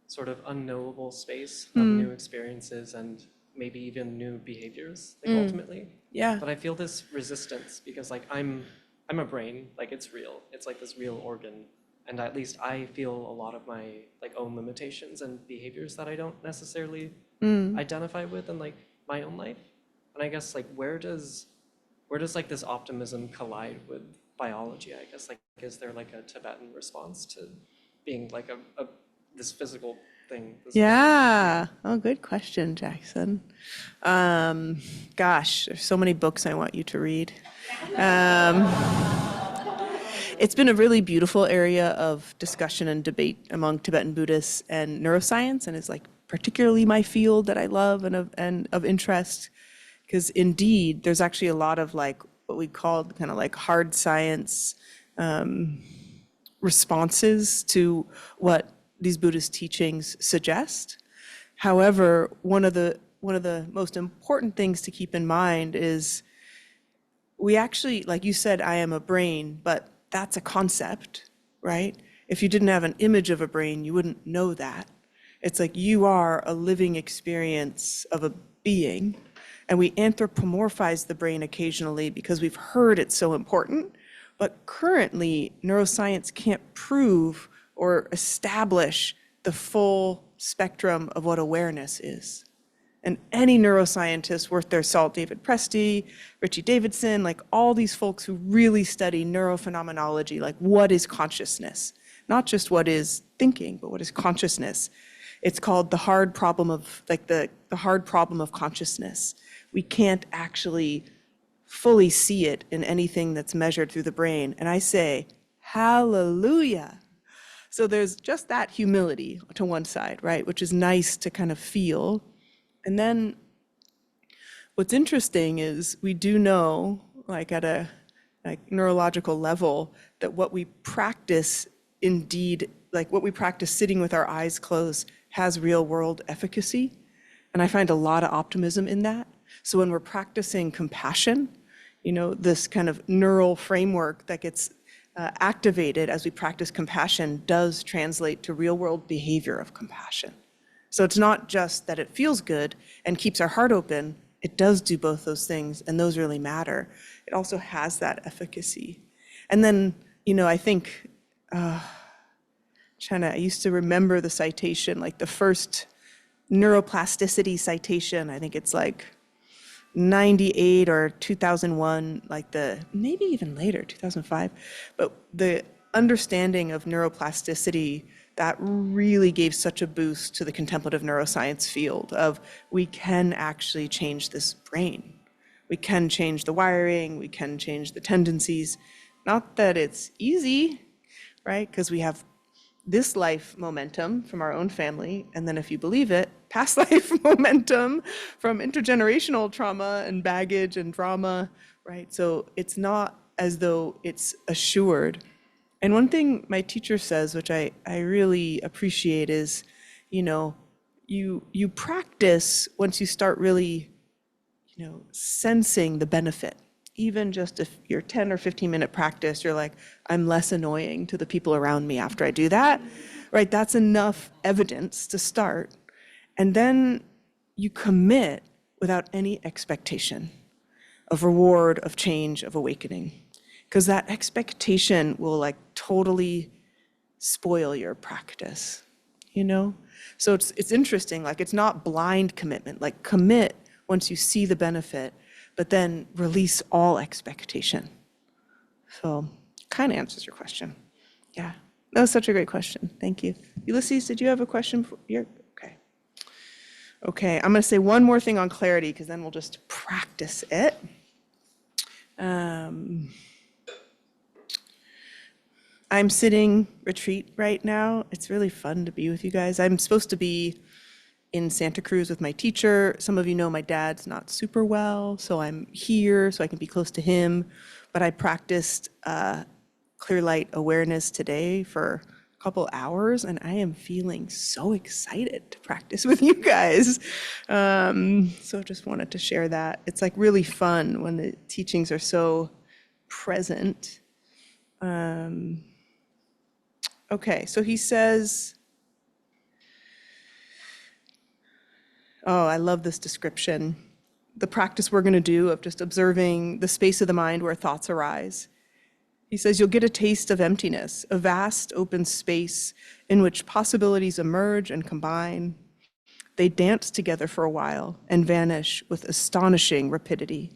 [SPEAKER 8] sort of unknowable space of new experiences and maybe even new behaviors, like ultimately.
[SPEAKER 1] Yeah.
[SPEAKER 8] But I feel this resistance because like I'm a brain, like it's real. It's like this real organ. And at least I feel a lot of my like own limitations and behaviors that I don't necessarily identify with in like my own life. And I guess like where does like this optimism collide with biology? I guess like is there like a Tibetan response to being like a this physical thing?
[SPEAKER 1] Yeah. Oh, good question, Jackson. Gosh, there's so many books I want you to read. It's been a really beautiful area of discussion and debate among Tibetan Buddhists and neuroscience, and is like particularly my field that I love and of interest. Because indeed, there's actually a lot of like what we call kind of like hard science responses to what these Buddhist teachings suggest. However, one of the most important things to keep in mind is we actually, like you said, I am a brain, but that's a concept, right? If you didn't have an image of a brain, you wouldn't know that. It's like you are a living experience of a being, and we anthropomorphize the brain occasionally because we've heard it's so important. But currently, neuroscience can't prove or establish the full spectrum of what awareness is. And any neuroscientist worth their salt, David Presti, Richie Davidson, like all these folks who really study neurophenomenology, like what is consciousness? Not just what is thinking, but what is consciousness? It's called the hard problem of, like the hard problem of consciousness. We can't actually fully see it in anything that's measured through the brain. And I say, hallelujah. So there's just that humility to one side, right? Which is nice to kind of feel. And then what's interesting is we do know, like at a neurological level, that what we practice indeed, like what we practice sitting with our eyes closed has real world efficacy. And I find a lot of optimism in that. So when we're practicing compassion, you know, this kind of neural framework that gets activated as we practice compassion does translate to real world behavior of compassion. So it's not just that it feels good and keeps our heart open, it does do both those things, and those really matter. It also has that efficacy. And then, you know, I think, I used to remember the citation, like the first neuroplasticity citation, I think it's like 98 or 2001, like maybe even later, 2005. But the understanding of neuroplasticity, that really gave such a boost to the contemplative neuroscience field of we can actually change this brain. We can change the wiring, we can change the tendencies. Not that it's easy, right? Because we have this life momentum from our own family, and then if you believe it, past life momentum from intergenerational trauma and baggage and drama, right? So it's not as though it's assured. And one thing my teacher says, which I really appreciate, is, you know, you practice once you start really, you know, sensing the benefit. Even just if you're 10 or 15-minute practice, you're like, I'm less annoying to the people around me after I do that, right? That's enough evidence to start. And then you commit without any expectation of reward, of change, of awakening. Because that expectation will like totally spoil your practice, you know? So it's interesting, like it's not blind commitment, like commit once you see the benefit, but then release all expectation. So kind of answers your question. Yeah, that was such a great question. Thank you. Ulysses, did you have a question? Okay. Okay, I'm going to say one more thing on clarity because then we'll just practice it. I'm sitting retreat right now. It's really fun to be with you guys. I'm supposed to be in Santa Cruz with my teacher. Some of you know my dad's not super well, so I'm here so I can be close to him. But I practiced clear light awareness today for a couple hours, and I am feeling so excited to practice with you guys. So just wanted to share that. It's like really fun when the teachings are so present. Okay, so he says, oh, I love this description. The practice we're going to do of just observing the space of the mind where thoughts arise. He says, you'll get a taste of emptiness, a vast open space in which possibilities emerge and combine. They dance together for a while and vanish with astonishing rapidity.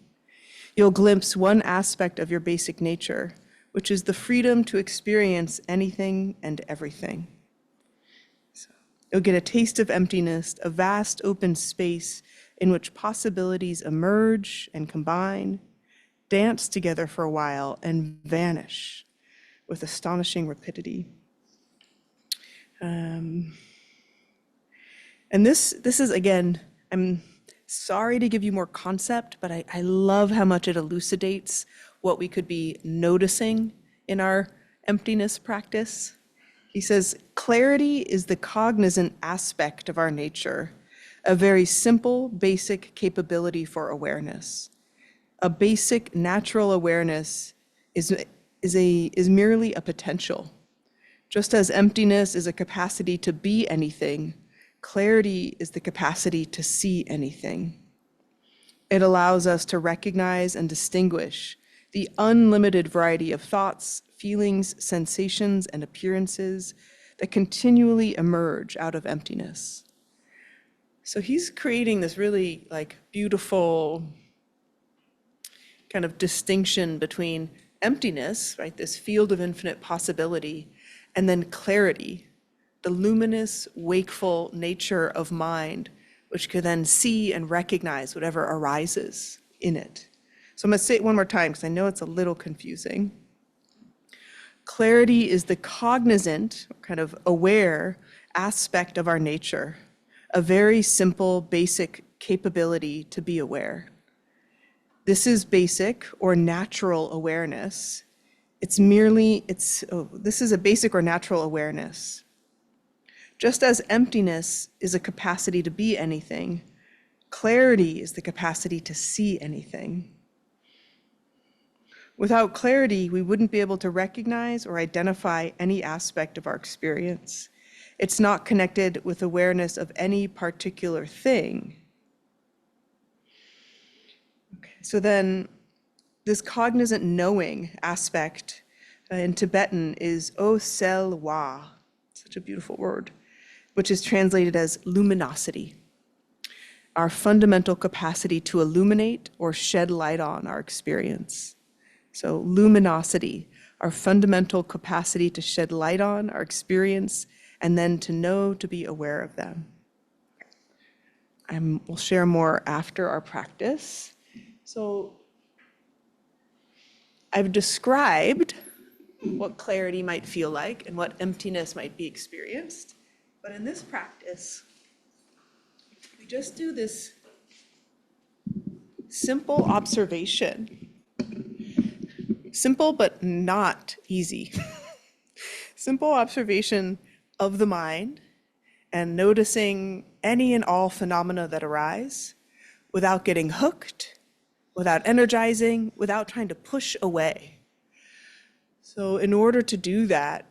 [SPEAKER 1] You'll glimpse one aspect of your basic nature, which is the freedom to experience anything and everything. So you'll get a taste of emptiness, a vast open space in which possibilities emerge and combine, dance together for a while, and vanish with astonishing rapidity. And this is, again, I'm sorry to give you more concept, but I love how much it elucidates what we could be noticing in our emptiness practice. He says, clarity is the cognizant aspect of our nature, a very simple, basic capability for awareness. A basic natural awareness is merely a potential. Just as emptiness is a capacity to be anything, clarity is the capacity to see anything. It allows us to recognize and distinguish the unlimited variety of thoughts, feelings, sensations, and appearances that continually emerge out of emptiness. So he's creating this really beautiful kind of distinction between emptiness, right, this field of infinite possibility, and then clarity, the luminous, wakeful nature of mind, which could then see and recognize whatever arises in it. So I'm going to say it one more time because I know it's a little confusing. Clarity is the cognizant, kind of aware aspect of our nature, a very simple, basic capability to be aware. This is basic or natural awareness. This is a basic or natural awareness. Just as emptiness is a capacity to be anything, clarity is the capacity to see anything. Without clarity, we wouldn't be able to recognize or identify any aspect of our experience. It's not connected with awareness of any particular thing. Okay, so then this cognizant knowing aspect in Tibetan is O Sel Wa, such a beautiful word, which is translated as luminosity, our fundamental capacity to illuminate or shed light on our experience. So luminosity, our fundamental capacity to shed light on our experience and then to know, to be aware of them. We'll share more after our practice. So I've described what clarity might feel like and what emptiness might be experienced. But in this practice, we just do this simple observation. Simple, but not easy. Simple observation of the mind and noticing any and all phenomena that arise without getting hooked, without energizing, without trying to push away. So in order to do that,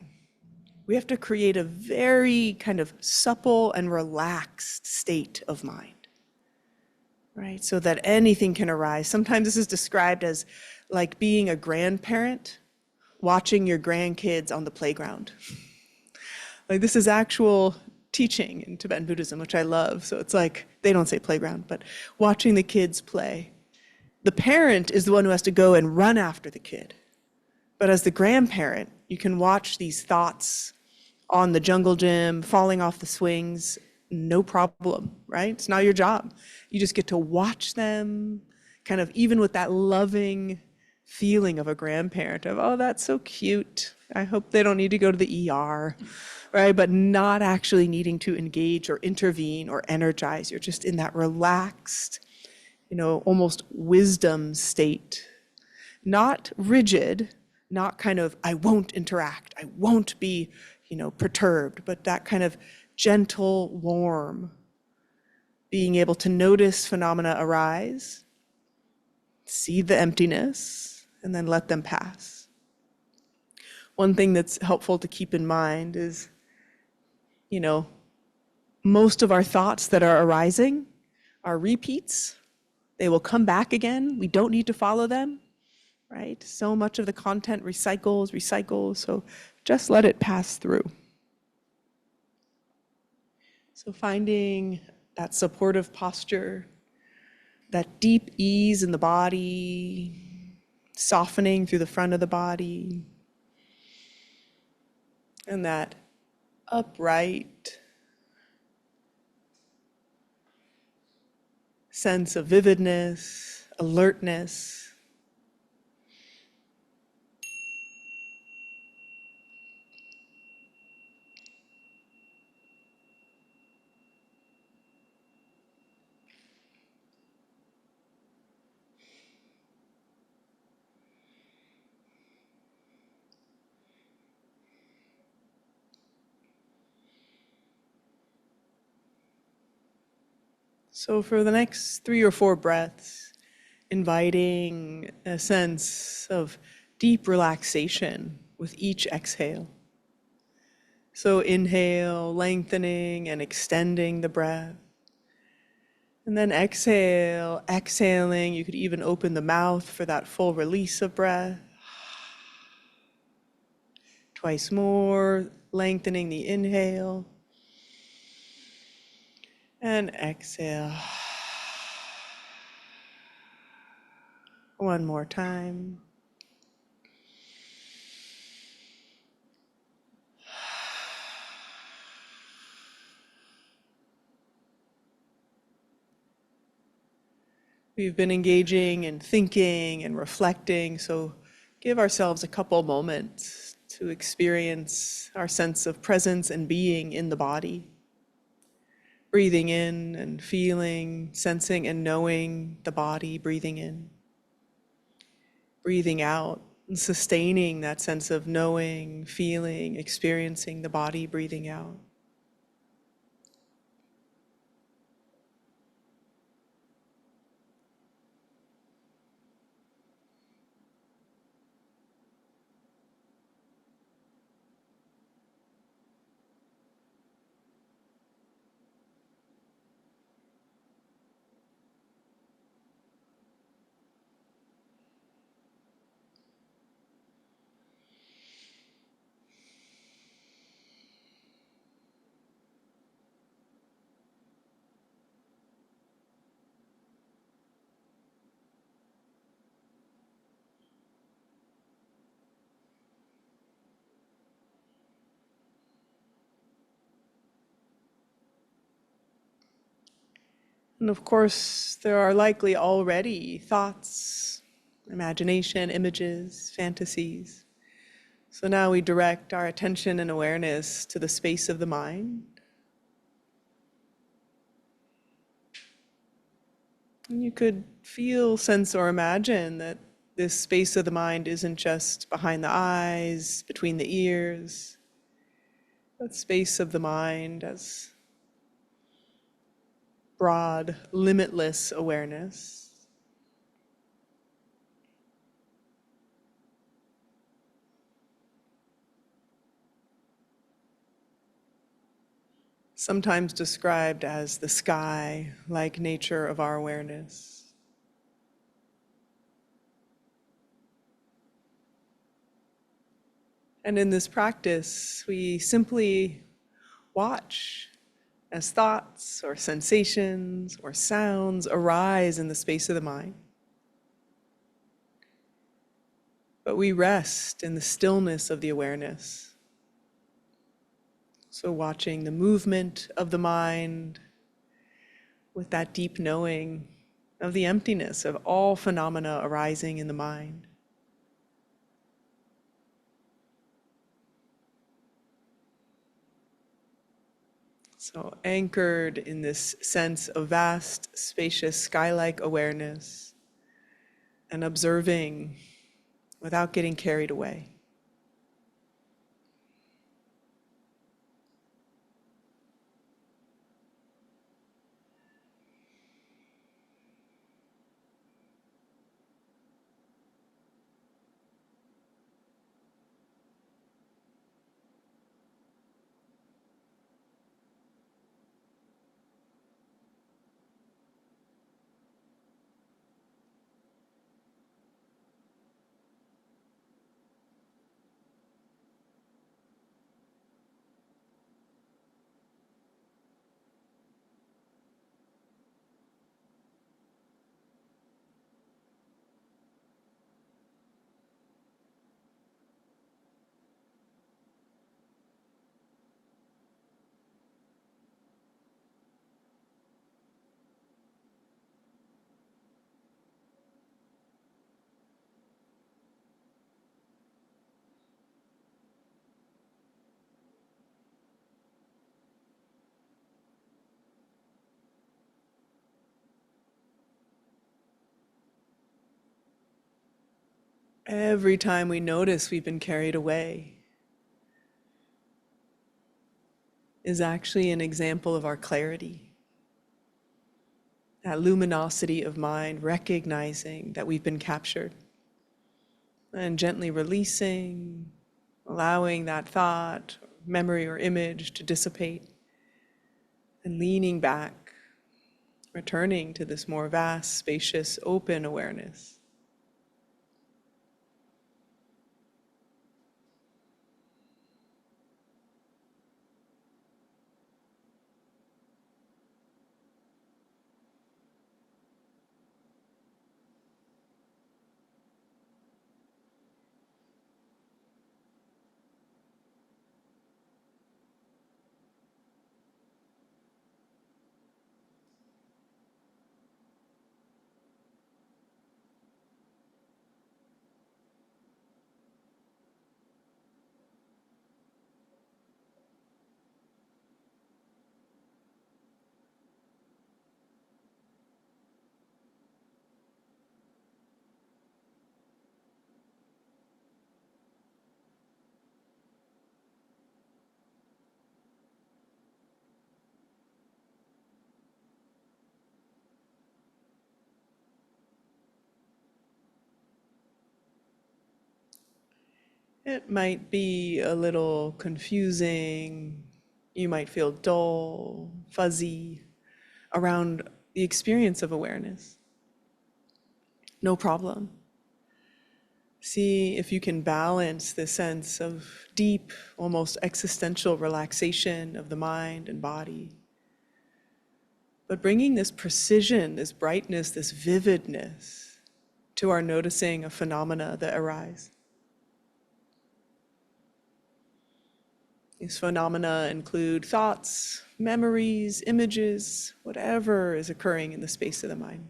[SPEAKER 1] we have to create a very kind of supple and relaxed state of mind, right? So that anything can arise. Sometimes this is described as like being a grandparent watching your grandkids on the playground. Like this is actual teaching in Tibetan Buddhism, which I love. So it's like, they don't say playground, but watching the kids play. The parent is the one who has to go and run after the kid. But as the grandparent, you can watch these thoughts on the jungle gym, falling off the swings, no problem, right? It's not your job. You just get to watch them, kind of even with that loving feeling of a grandparent of, oh, that's so cute. I hope they don't need to go to the ER, right? But not actually needing to engage or intervene or energize. You're just in that relaxed, almost wisdom state. Not rigid, not kind of, I won't interact, I won't be, perturbed, but that kind of gentle, warm, being able to notice phenomena arise, see the emptiness, and then let them pass. One thing that's helpful to keep in mind is, most of our thoughts that are arising are repeats. They will come back again. We don't need to follow them, right? So much of the content recycles, so just let it pass through. So finding that supportive posture, that deep ease in the body, softening through the front of the body, and that upright sense of vividness, alertness. So for the next 3 or 4 breaths, inviting a sense of deep relaxation with each exhale. So inhale, lengthening and extending the breath. And then exhale, exhaling. You could even open the mouth for that full release of breath. Twice more, lengthening the inhale. And exhale. One more time. We've been engaging and thinking and reflecting, so give ourselves a couple moments to experience our sense of presence and being in the body. Breathing in and feeling, sensing and knowing the body, breathing in. Breathing out and sustaining that sense of knowing, feeling, experiencing the body, breathing out. And of course, there are likely already thoughts, imagination, images, fantasies. So now we direct our attention and awareness to the space of the mind. And you could feel, sense, or imagine that this space of the mind isn't just behind the eyes, between the ears, but space of the mind as broad, limitless awareness. Sometimes described as the sky-like nature of our awareness. And in this practice, we simply watch as thoughts or sensations or sounds arise in the space of the mind. But we rest in the stillness of the awareness. So watching the movement of the mind with that deep knowing of the emptiness of all phenomena arising in the mind. So anchored in this sense of vast, spacious, sky-like awareness and observing without getting carried away. Every time we notice we've been carried away is actually an example of our clarity, that luminosity of mind, recognizing that we've been captured and gently releasing, allowing that thought, memory, or image to dissipate, and leaning back, returning to this more vast, spacious, open awareness. It might be a little confusing. You might feel dull, fuzzy around the experience of awareness. No problem. See if you can balance this sense of deep, almost existential relaxation of the mind and body. But bringing this precision, this brightness, this vividness to our noticing of phenomena that arise. These phenomena include thoughts, memories, images, whatever is occurring in the space of the mind.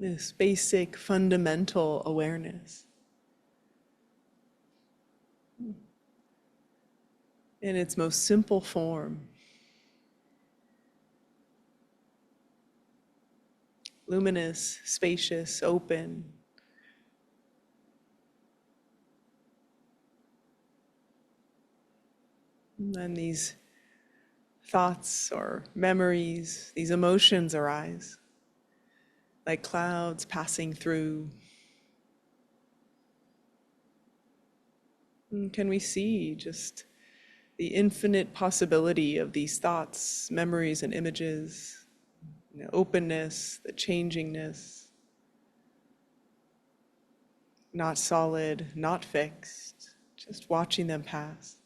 [SPEAKER 1] this basic fundamental awareness. In its most simple form. Luminous, spacious, open. And then these thoughts or memories, these emotions arise, like clouds passing through. And can we see just the infinite possibility of these thoughts, memories, and images, openness, the changingness, not solid, not fixed, just watching them pass.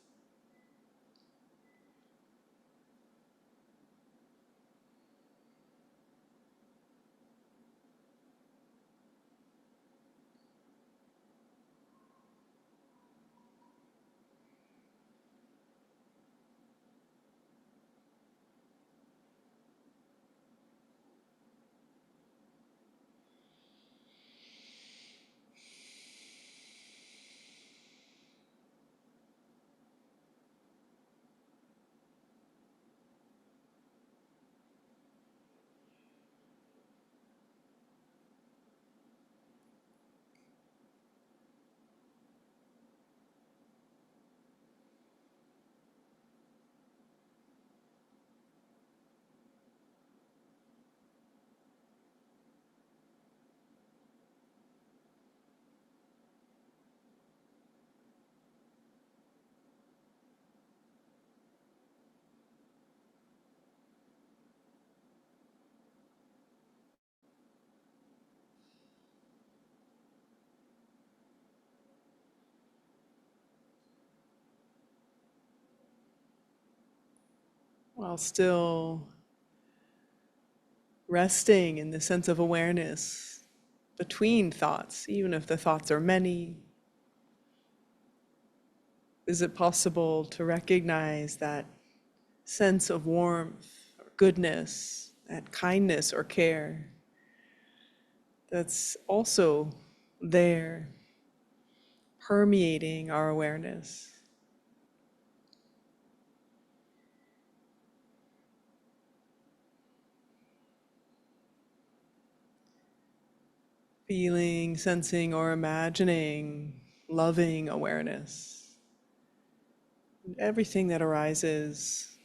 [SPEAKER 1] While still resting in the sense of awareness between thoughts, even if the thoughts are many. Is it possible to recognize that sense of warmth or goodness, that kindness or care that's also there, permeating our awareness? Feeling, sensing, or imagining loving awareness. Everything that arises,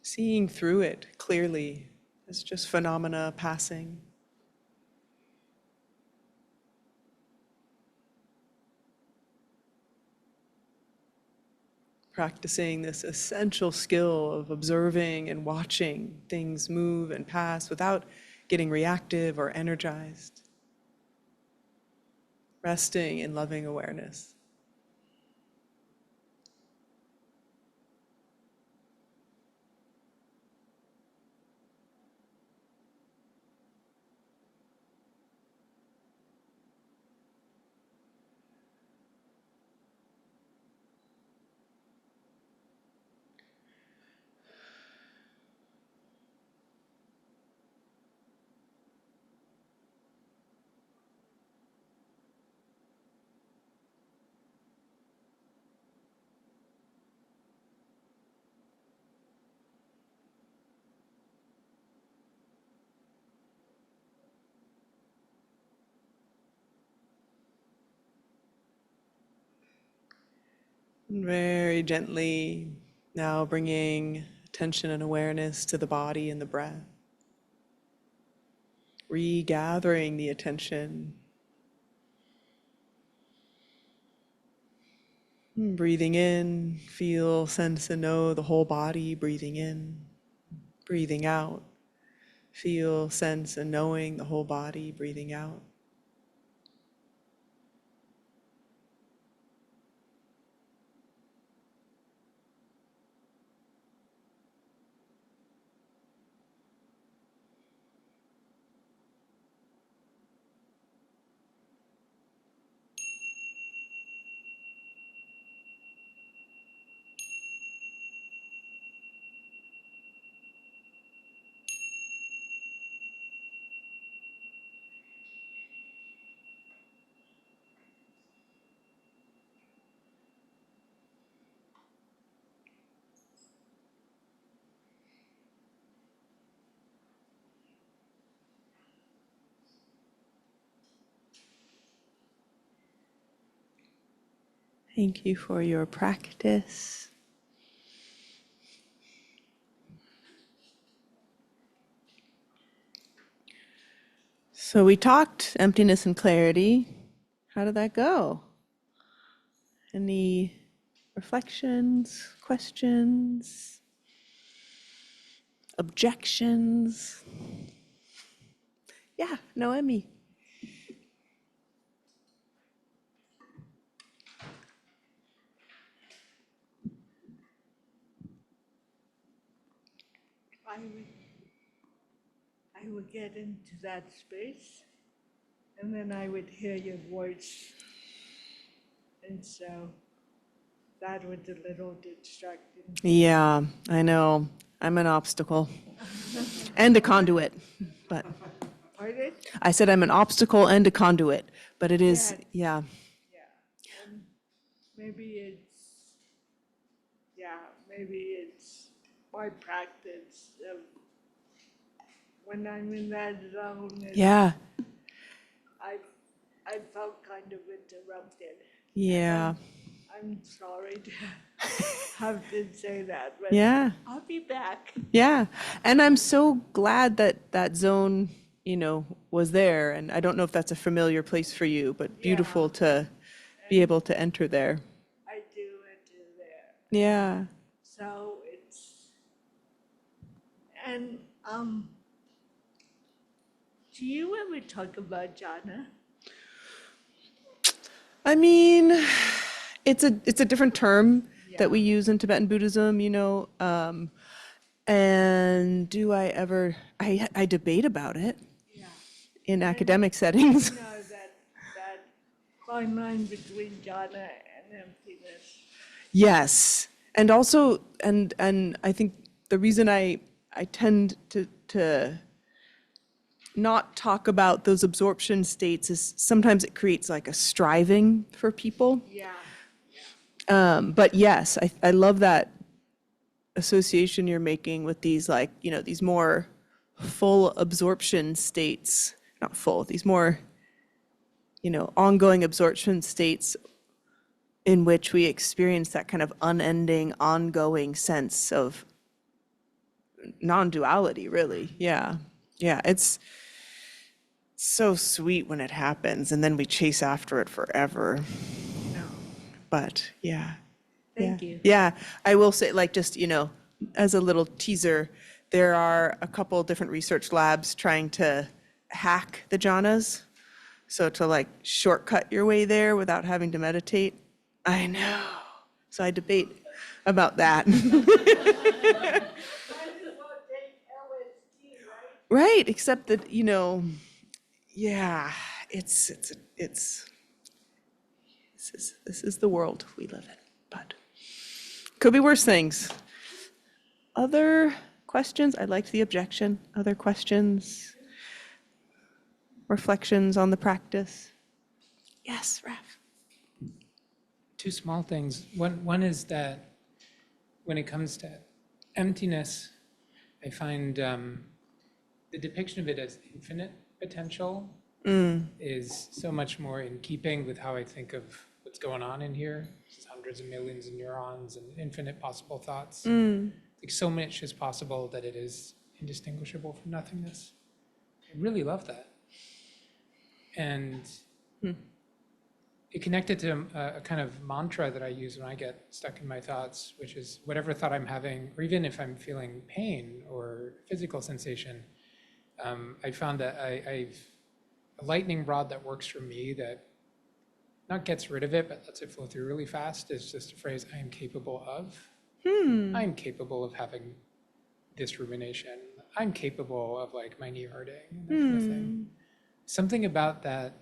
[SPEAKER 1] seeing through it clearly as just phenomena passing. Practicing this essential skill of observing and watching things move and pass without getting reactive or energized. Resting in loving awareness. Very gently, now bringing attention and awareness to the body and the breath. Regathering the attention. Breathing in, feel, sense, and know the whole body. Breathing in, breathing out. Feel, sense, and knowing the whole body. Breathing out. Thank you for your practice. So we talked emptiness and clarity. How did that go? Any reflections, questions, objections? Yeah, Noemi.
[SPEAKER 9] I would get into that space, and then I would hear your voice. And so that was a little distracting.
[SPEAKER 1] Yeah, I know. I'm an obstacle and a conduit, but
[SPEAKER 9] Pardon?
[SPEAKER 1] I said I'm an obstacle and a conduit, but it is,
[SPEAKER 9] Yes.
[SPEAKER 1] yeah.
[SPEAKER 9] Yeah. And maybe it's my practice of when I'm in that zone.
[SPEAKER 1] Yeah,
[SPEAKER 9] I felt kind of interrupted.
[SPEAKER 1] yeah,
[SPEAKER 9] I'm sorry to have to say that, but
[SPEAKER 1] yeah,
[SPEAKER 9] I'll be back.
[SPEAKER 1] yeah. And I'm so glad that that zone, was there. And I don't know if that's a familiar place for you, but beautiful
[SPEAKER 9] Yeah.
[SPEAKER 1] to be able to enter there.
[SPEAKER 9] I do enter there.
[SPEAKER 1] Yeah.
[SPEAKER 9] So and do you ever talk about jhana?
[SPEAKER 1] I mean, it's a different term that we use in Tibetan Buddhism, and do I ever, I debate about it
[SPEAKER 9] Yeah.
[SPEAKER 1] in academic settings.
[SPEAKER 9] You know, that fine line between jhana and emptiness.
[SPEAKER 1] Yes. And also, and I think the reason I tend to not talk about those absorption states is sometimes it creates like a striving for people.
[SPEAKER 9] Yeah.
[SPEAKER 1] But yes, I love that association you're making with these these more full absorption states, not full, these more, ongoing absorption states in which we experience that kind of unending, ongoing sense of non-duality, really. Yeah. Yeah, it's so sweet when it happens, and then we chase after it forever. But yeah.
[SPEAKER 9] Thank
[SPEAKER 1] Yeah.
[SPEAKER 9] you.
[SPEAKER 1] Yeah, I will say, just, as a little teaser, there are a couple different research labs trying to hack the jhanas. So to shortcut your way there without having to meditate. I know. So I debate about that. Right, except that, yeah, this is the world we live in, but could be worse things. Other questions? I liked the objection. Other questions? Reflections on the practice? Yes, Raf.
[SPEAKER 10] Two small things. One is that when it comes to emptiness, I find the depiction of it as infinite potential is so much more in keeping with how I think of what's going on in here. It's hundreds of millions of neurons and infinite possible thoughts. Like so much is possible that it is indistinguishable from nothingness. I really love that. And it connected to a kind of mantra that I use when I get stuck in my thoughts, which is whatever thought I'm having, or even if I'm feeling pain or physical sensation, I found that I've a lightning rod that works for me that not gets rid of it, but lets it flow through really fast is just a phrase I am capable of. I'm capable of having this rumination. I'm capable of my knee hurting, that kind of thing. Something about that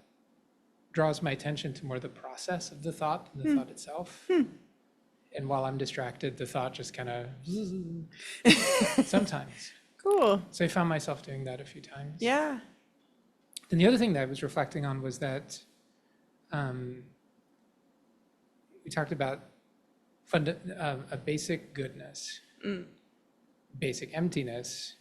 [SPEAKER 10] draws my attention to more the process of the thought than the thought itself. And while I'm distracted, the thought just kind of sometimes.
[SPEAKER 1] Cool.
[SPEAKER 10] So I found myself doing that a few times.
[SPEAKER 1] Yeah.
[SPEAKER 10] And the other thing that I was reflecting on was that we talked about a basic goodness, basic emptiness,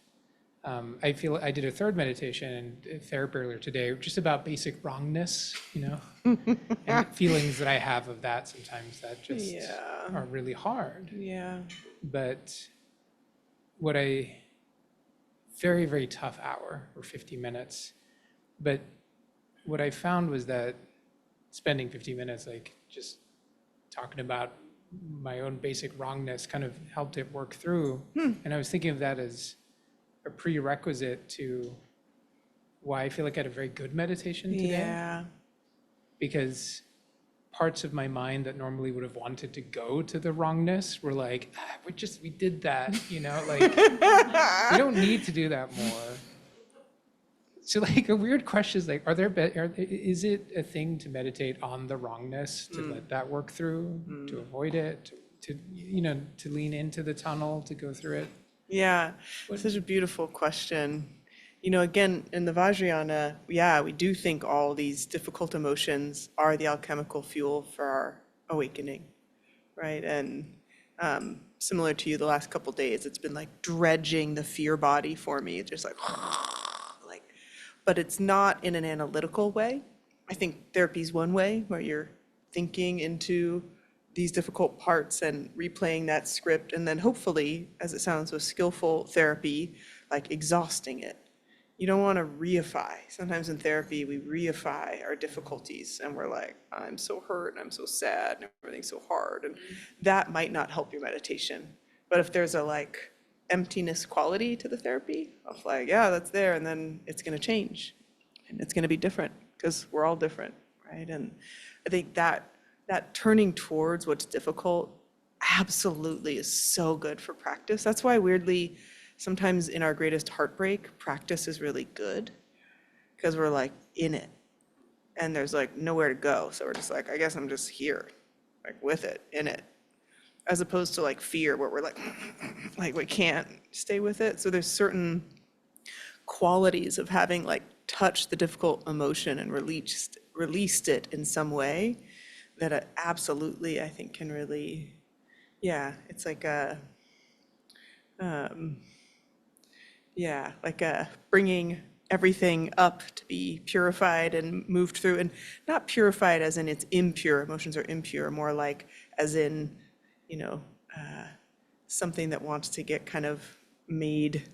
[SPEAKER 10] I feel I did a third meditation in therapy earlier today, just about basic wrongness, and feelings that I have of that sometimes that just
[SPEAKER 1] Yeah.
[SPEAKER 10] are really hard.
[SPEAKER 1] Yeah.
[SPEAKER 10] But very, very tough hour or 50 minutes. But what I found was that spending 50 minutes, like just talking about my own basic wrongness kind of helped it work through. And I was thinking of that as a prerequisite to why I feel like I had a very good meditation today.
[SPEAKER 1] Yeah.
[SPEAKER 10] Because parts of my mind that normally would have wanted to go to the wrongness were like, we did that, like, we don't need to do that more. So like a weird question is like, is it a thing to meditate on the wrongness, to let that work through, to avoid it, to lean into the tunnel, to go through it?
[SPEAKER 1] Yeah, such a beautiful question. Again, in the Vajrayana, we do think all these difficult emotions are the alchemical fuel for our awakening, right? And similar to you, the last couple days, it's been like dredging the fear body for me. It's just like, but it's not in an analytical way. I think therapy is one way where you're thinking into these difficult parts and replaying that script, and then hopefully, as it sounds with skillful therapy, like exhausting it. You don't want to reify. Sometimes in therapy, we reify our difficulties and we're like, I'm so hurt and I'm so sad and everything's so hard. And that might not help your meditation. But if there's a like emptiness quality to the therapy of like, yeah, that's there, and then it's going to change and it's going to be different because we're all different, right? And I think that turning towards what's difficult absolutely is so good for practice. That's why weirdly, sometimes in our greatest heartbreak, practice is really good because we're like in it and there's like nowhere to go. So we're just like, I guess I'm just here, like with it, in it, as opposed to like fear where we're like we can't stay with it. So there's certain qualities of having like touched the difficult emotion and released it in some way that absolutely, I think, can really, it's like bringing everything up to be purified and moved through, and not purified as in it's impure, emotions are impure, more like as in, something that wants to get kind of made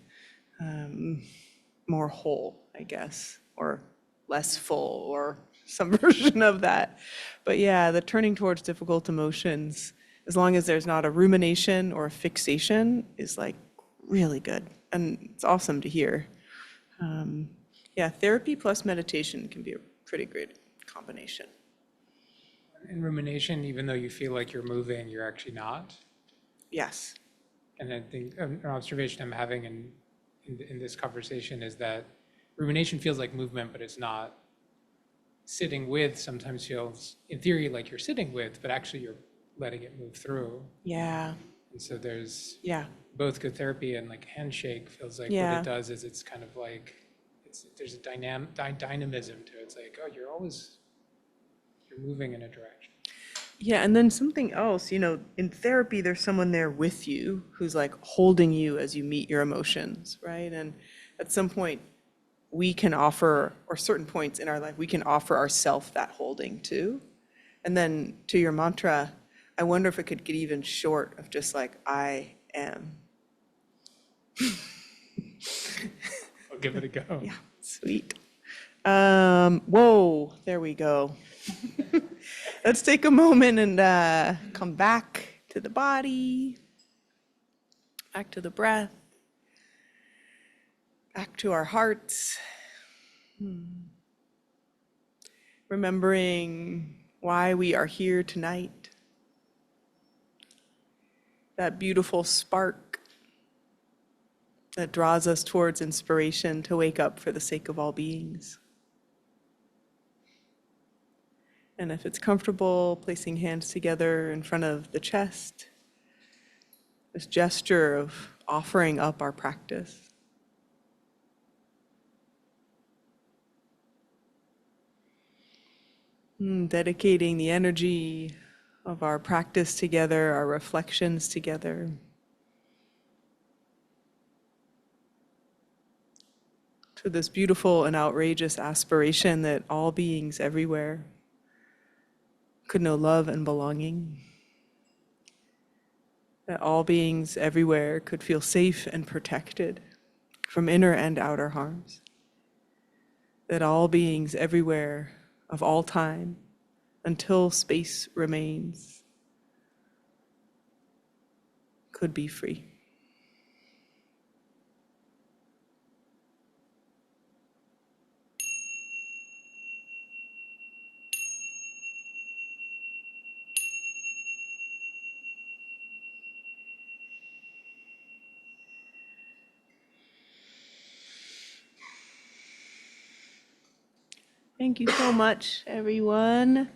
[SPEAKER 1] more whole, I guess, or less full, or some version of that. But the turning towards difficult emotions, as long as there's not a rumination or a fixation, is like really good. And it's awesome to hear. Therapy plus meditation can be a pretty great combination.
[SPEAKER 10] In rumination, even though you feel like you're moving, you're actually not.
[SPEAKER 1] Yes.
[SPEAKER 10] And I think an observation I'm having in this conversation is that rumination feels like movement, but it's not. Sitting with sometimes feels, in theory, like you're sitting with, but actually you're letting it move through.
[SPEAKER 1] Yeah.
[SPEAKER 10] And so there's both good therapy and like handshake feels like what it does is it's kind of like, there's a dynamism to it. It's like, oh, you're moving in a direction.
[SPEAKER 1] Yeah, and then something else, in therapy, there's someone there with you who's like holding you as you meet your emotions, right? And at some point, we can offer, or certain points in our life, we can offer ourselves that holding too. And then to your mantra, I wonder if it could get even short of just like, I am.
[SPEAKER 10] I'll give it a go.
[SPEAKER 1] Yeah, sweet. Whoa, there we go. Let's take a moment and come back to the body, back to the breath, back to our hearts. Remembering why we are here tonight. That beautiful spark that draws us towards inspiration to wake up for the sake of all beings. And if it's comfortable, placing hands together in front of the chest, this gesture of offering up our practice. Dedicating the energy of our practice together, our reflections together. to this beautiful and outrageous aspiration that all beings everywhere could know love and belonging, that all beings everywhere could feel safe and protected from inner and outer harms, that all beings everywhere of all time, until space remains, could be free. Thank you so much, everyone.